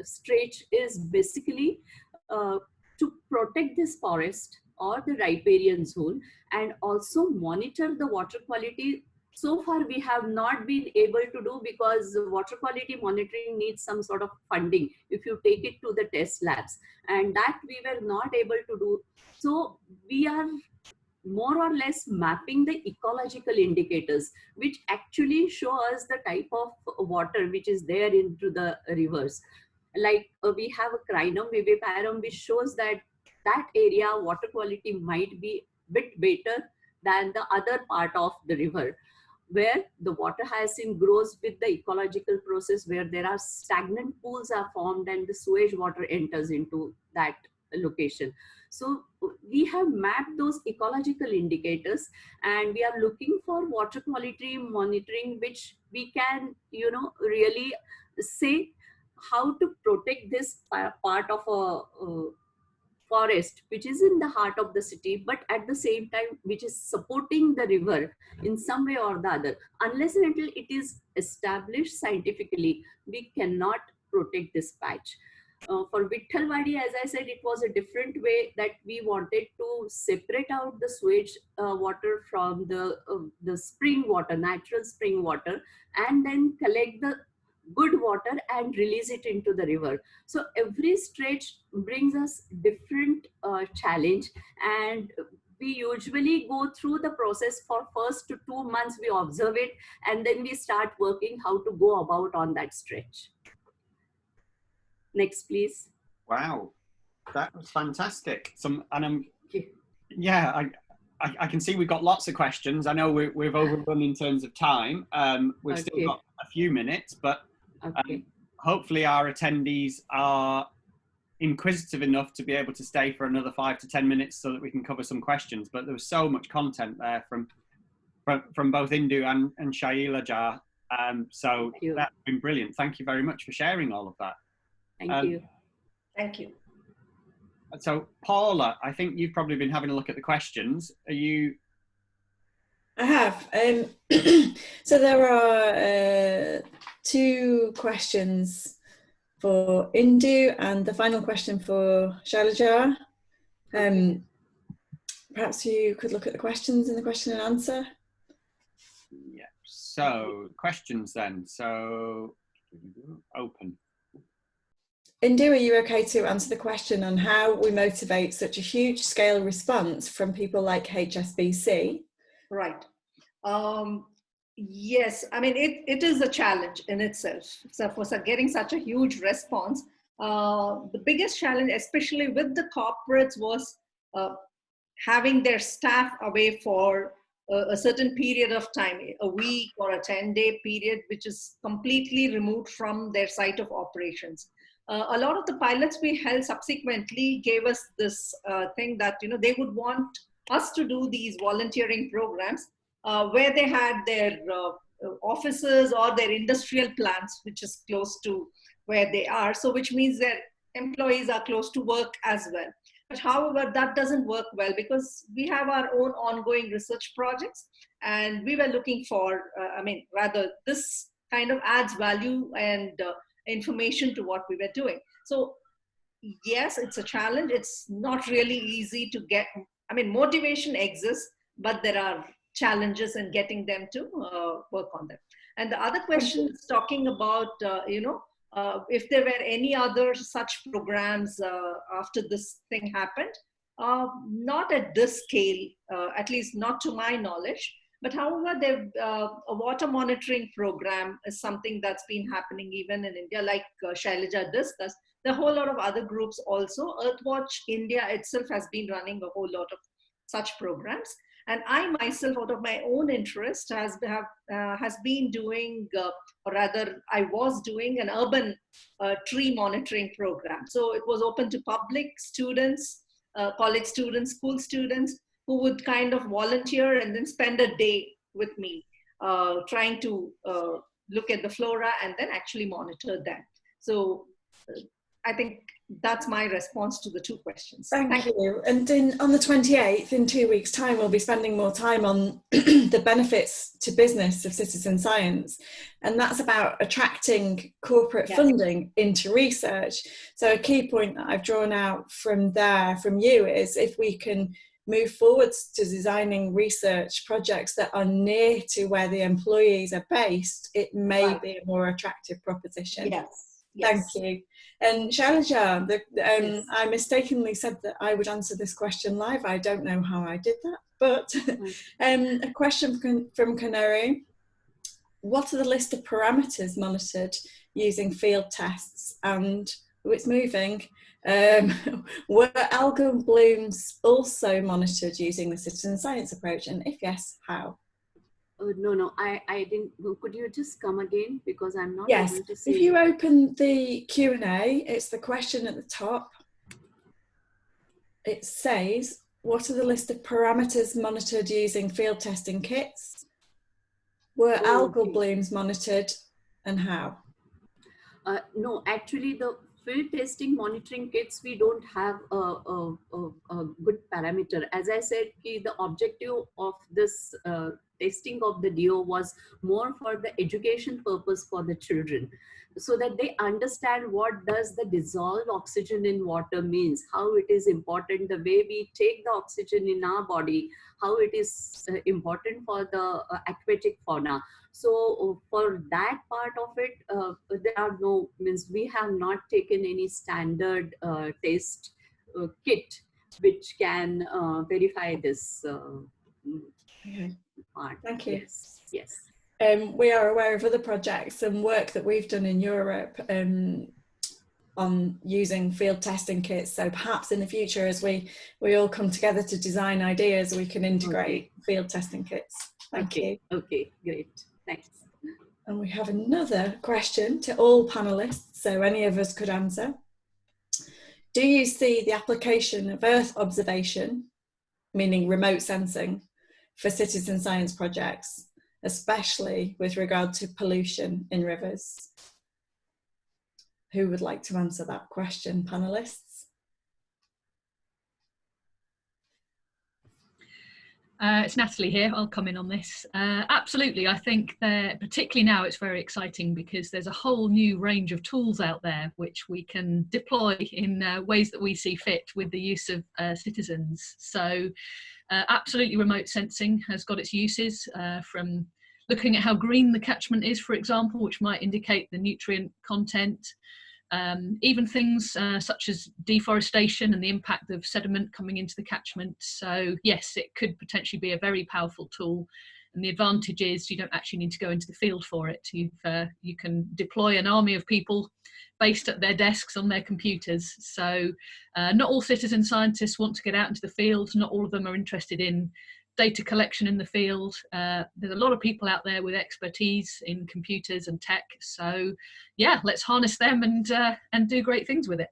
[SPEAKER 6] stretch is basically to protect this forest or the riparian zone, and also monitor the water quality. So far we have not been able to do, because water quality monitoring needs some sort of funding if you take it to the test labs, and that we were not able to do. So we are more or less mapping the ecological indicators, which actually show us the type of water which is there into the rivers. Like we have a crinum viviparum, which shows that that area water quality might be bit better than the other part of the river, where the water hyacinth grows with the ecological process, where there are stagnant pools are formed and the sewage water enters into that location. So we have mapped those ecological indicators, and we are looking for water quality monitoring, which we can, you know, really say how to protect this part of a forest which is in the heart of the city, but at the same time which is supporting the river in some way or the other. Unless and until it is established scientifically, we cannot protect this patch. For Vithalwadi, as I said, it was a different way, that we wanted to separate out the sewage water from the spring water, natural spring water, and then collect the good water and release it into the river. So every stretch brings us different challenge, and we usually go through the process for first 2 months. We observe it, and then we start working how to go about on that stretch. Next, please.
[SPEAKER 1] Wow, that was fantastic. Yeah, I can see we've got lots of questions. I know we've overrun in terms of time. We've still got a few minutes, but hopefully our attendees are inquisitive enough to be able to stay for another 5 to 10 minutes so that we can cover some questions. But there was so much content there from both Indu and Shailaja. So that's been brilliant. Thank you very much for sharing all of that.
[SPEAKER 6] Thank you.
[SPEAKER 5] Thank you.
[SPEAKER 1] So Paula, I think you've probably been having a look at the questions. Are you
[SPEAKER 4] I have. So there are 2 questions for Indu and the final question for Shailaja. Perhaps you could look at the questions in the question and answer.
[SPEAKER 1] Yeah, so questions then. So open.
[SPEAKER 4] Indu, are you okay to answer the question on how we motivate such a huge scale response from people like HSBC?
[SPEAKER 5] Right. Yes, I mean, it is a challenge in itself. So for getting such a huge response, the biggest challenge, especially with the corporates, was having their staff away for a certain period of time, a week or a 10-day period, which is completely removed from their site of operations. A lot of the pilots we held subsequently gave us this thing that, you know, they would want us to do these volunteering programs where they had their offices or their industrial plants, which is close to where they are. So which means their employees are close to work as well. But however, that doesn't work well because we have our own ongoing research projects, and we were looking for, rather this kind of adds value and information to what we were doing. So yes, it's a challenge. It's not really easy to get, I mean, motivation exists, but there are challenges in getting them to work on them. And the other question is talking about, if there were any other such programs after this thing happened. Not at this scale, at least not to my knowledge. But however, a water monitoring program is something that's been happening even in India, like Shailaja discussed. There are a whole lot of other groups also. Earthwatch India itself has been running a whole lot of such programs. And I myself, out of my own interest, has been doing, or rather, I was doing an urban tree monitoring program. So it was open to public students, college students, school students, who would kind of volunteer and then spend a day with me, trying to look at the flora and then actually monitor them. So I think that's my response to the 2 questions.
[SPEAKER 4] Thank you. And on the 28th, in 2 weeks' time, we'll be spending more time on the benefits to business of citizen science. And that's about attracting corporate funding into research. So a key point that I've drawn out from you is if we can move forwards to designing research projects that are near to where the employees are based, it may be a more attractive proposition.
[SPEAKER 5] Yes.
[SPEAKER 4] Thank you. And Shailaja, I mistakenly said that I would answer this question live. I don't know how I did that, but a question from Kanari. What are the list of parameters monitored using field tests? And it's moving. Were algal blooms also monitored using the citizen science approach? And if yes, how?
[SPEAKER 6] No, I didn't. Could you just come again, because I'm not
[SPEAKER 4] able
[SPEAKER 6] to see.
[SPEAKER 4] If you open the Q&A, it's the question at the top. It says, what are the list of parameters monitored using field testing kits? Were algal blooms monitored and how?
[SPEAKER 6] No, actually the field testing monitoring kits, we don't have a good parameter. As I said, the objective of this testing of the DO was more for the education purpose for the children, so that they understand what does the dissolved oxygen in water means, how it is important, the way we take the oxygen in our body, how it is important for the aquatic fauna. So for that part of it, there are no, we have not taken any standard test kit which can verify this part.
[SPEAKER 4] Thank you.
[SPEAKER 6] Yes.
[SPEAKER 4] We are aware of other projects and work that we've done in Europe on using field testing kits. So perhaps in the future, as we all come together to design ideas, we can integrate field testing kits. Thank you.
[SPEAKER 6] Okay, great. Thanks.
[SPEAKER 4] And we have another question to all panelists, so any of us could answer. Do you see the application of Earth observation, meaning remote sensing, for citizen science projects, especially with regard to pollution in rivers? Who would like to answer that question, panelists?
[SPEAKER 2] It's Natalie here. I'll come in on this. Absolutely. I think that particularly now it's very exciting because there's a whole new range of tools out there which we can deploy in ways that we see fit with the use of citizens. So absolutely, remote sensing has got its uses, from looking at how green the catchment is, for example, which might indicate the nutrient content. Even things such as deforestation and the impact of sediment coming into the catchment. So yes, it could potentially be a very powerful tool. And the advantage is you don't actually need to go into the field for it. You can deploy an army of people based at their desks on their computers. So not all citizen scientists want to get out into the field. Not all of them are interested in data collection in the field. There's a lot of people out there with expertise in computers and tech. So yeah, let's harness them and do great things with it.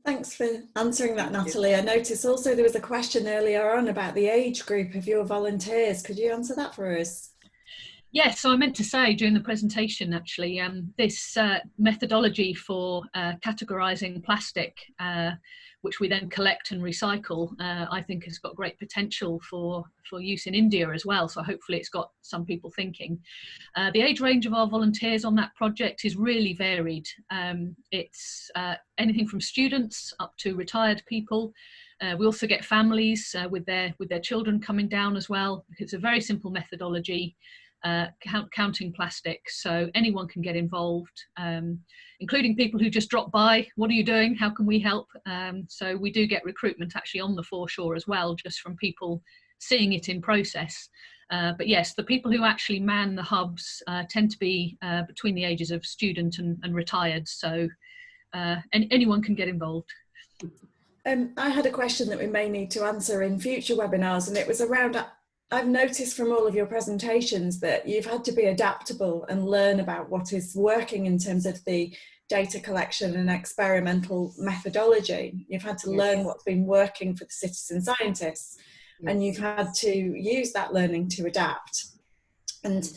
[SPEAKER 4] Thanks for answering that, Natalie. I noticed also there was a question earlier on about the age group of your volunteers. Could you answer that for us?
[SPEAKER 2] Yes, so I meant to say during the presentation, actually, this methodology for categorising plastic, which we then collect and recycle, I think has got great potential for use in India as well. So hopefully it's got some people thinking. The age range of our volunteers on that project is really varied. It's anything from students up to retired people. We also get families with their children coming down as well. It's a very simple methodology. Counting plastic, so anyone can get involved, including people who just drop by. What are you doing? How can we help? So we do get recruitment actually on the foreshore as well, just from people seeing it in process. But yes, the people who actually man the hubs tend to be between the ages of student and retired, so anyone can get involved.
[SPEAKER 4] I had a question that we may need to answer in future webinars, and it was around, I've noticed from all of your presentations that you've had to be adaptable and learn about what is working in terms of the data collection and experimental methodology. You've had to learn what's been working for the citizen scientists, and you've had to use that learning to adapt. And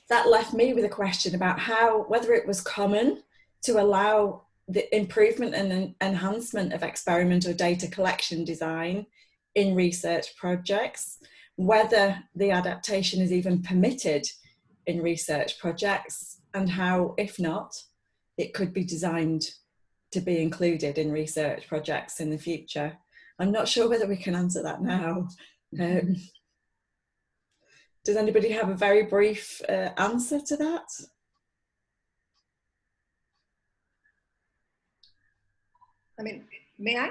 [SPEAKER 4] that left me with a question about whether it was common to allow the improvement and enhancement of experimental data collection design in research projects, whether the adaptation is even permitted in research projects, and how, if not, it could be designed to be included in research projects in the future. I'm not sure whether we can answer that now. Does anybody have a very brief answer to that?
[SPEAKER 5] I mean, may I?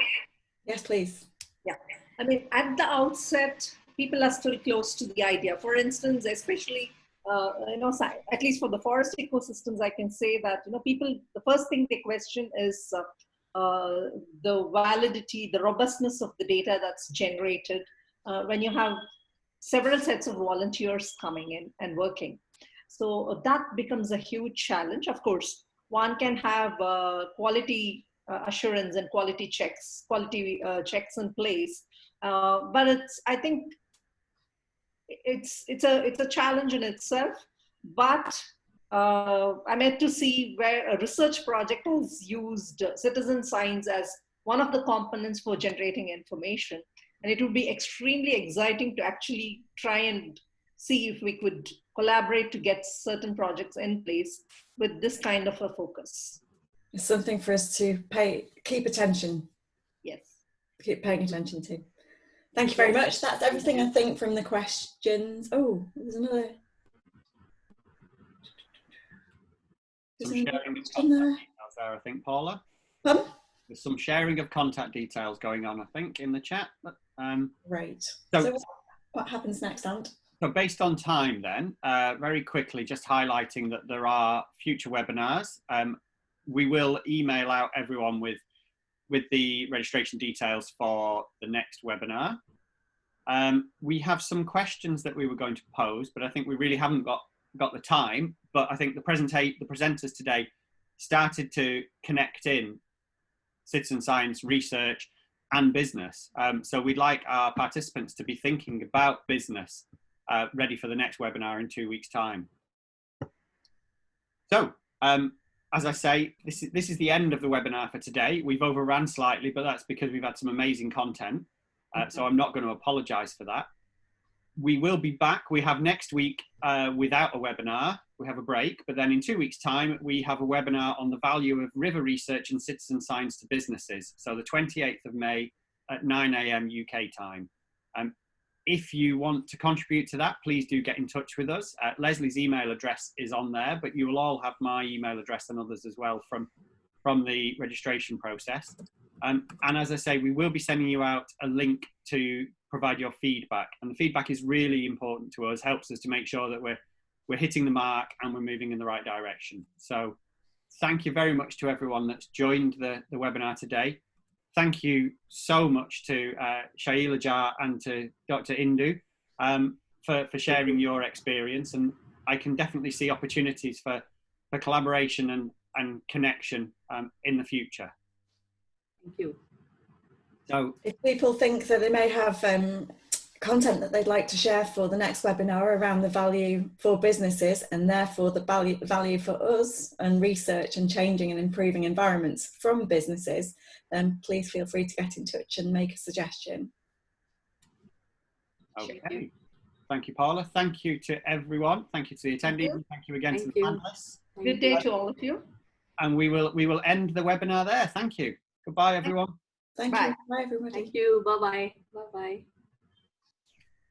[SPEAKER 4] Yes, please.
[SPEAKER 5] Yeah, I mean, at the outset, people are still close to the idea. For instance, especially, at least for the forest ecosystems, I can say that, people, the first thing they question is the validity, the robustness of the data that's generated when you have several sets of volunteers coming in and working. So that becomes a huge challenge. Of course, one can have quality assurance and quality checks in place, but I think it's a challenge in itself. But I'm yet to see where a research project has used citizen science as one of the components for generating information, and it would be extremely exciting to actually try and see if we could collaborate to get certain projects in place with this kind of a focus.
[SPEAKER 4] It's something for us to keep attention.
[SPEAKER 5] Yes.
[SPEAKER 4] Keep paying attention to. Thank you very much. That's everything, I think, from the questions. Oh, there's another.
[SPEAKER 1] Some sharing of contact details there, I think, Paula. There's some sharing of contact details going on, I think, in the chat.
[SPEAKER 4] Right. So what happens next, Ant?
[SPEAKER 1] So based on time then, very quickly, just highlighting that there are future webinars. We will email out everyone with the registration details for the next webinar. We have some questions that we were going to pose, but I think we really haven't got the time. But I think the presenters today started to connect in citizen science, research, and business. So we'd like our participants to be thinking about business, ready for the next webinar in 2 weeks' time. So, as I say, this is the end of the webinar for today. We've overrun slightly, but that's because we've had some amazing content. So I'm not going to apologize for that. we will be back. We have next week without a webinar. We have a break, but then in 2 weeks' time, we have a webinar on the value of river research and citizen science to businesses. So the 28th of May at 9 AM UK time. If you want to contribute to that, please do get in touch with us. Leslie's email address is on there, but you will all have my email address and others as well from the registration process. And as I say, we will be sending you out a link to provide your feedback. And the feedback is really important to us, helps us to make sure that we're hitting the mark and we're moving in the right direction. So thank you very much to everyone that's joined the webinar today. Thank you so much to Shailaja and to Dr. Indu for sharing your experience. And I can definitely see opportunities for collaboration and connection in the future.
[SPEAKER 6] Thank you.
[SPEAKER 4] So if people think that they may have content that they'd like to share for the next webinar around the value for businesses and therefore the value for us and research and changing and improving environments from businesses, then please feel free to get in touch and make a suggestion.
[SPEAKER 1] Okay. Thank you, Paula. Thank you to everyone. Thank you to the attendees. Thank you again to the panelists.
[SPEAKER 5] Good day to all of you.
[SPEAKER 1] And we will end the webinar there. Thank you. Goodbye, everyone.
[SPEAKER 4] Thank you. Bye, everybody.
[SPEAKER 6] Thank you. Bye-bye. Bye-bye.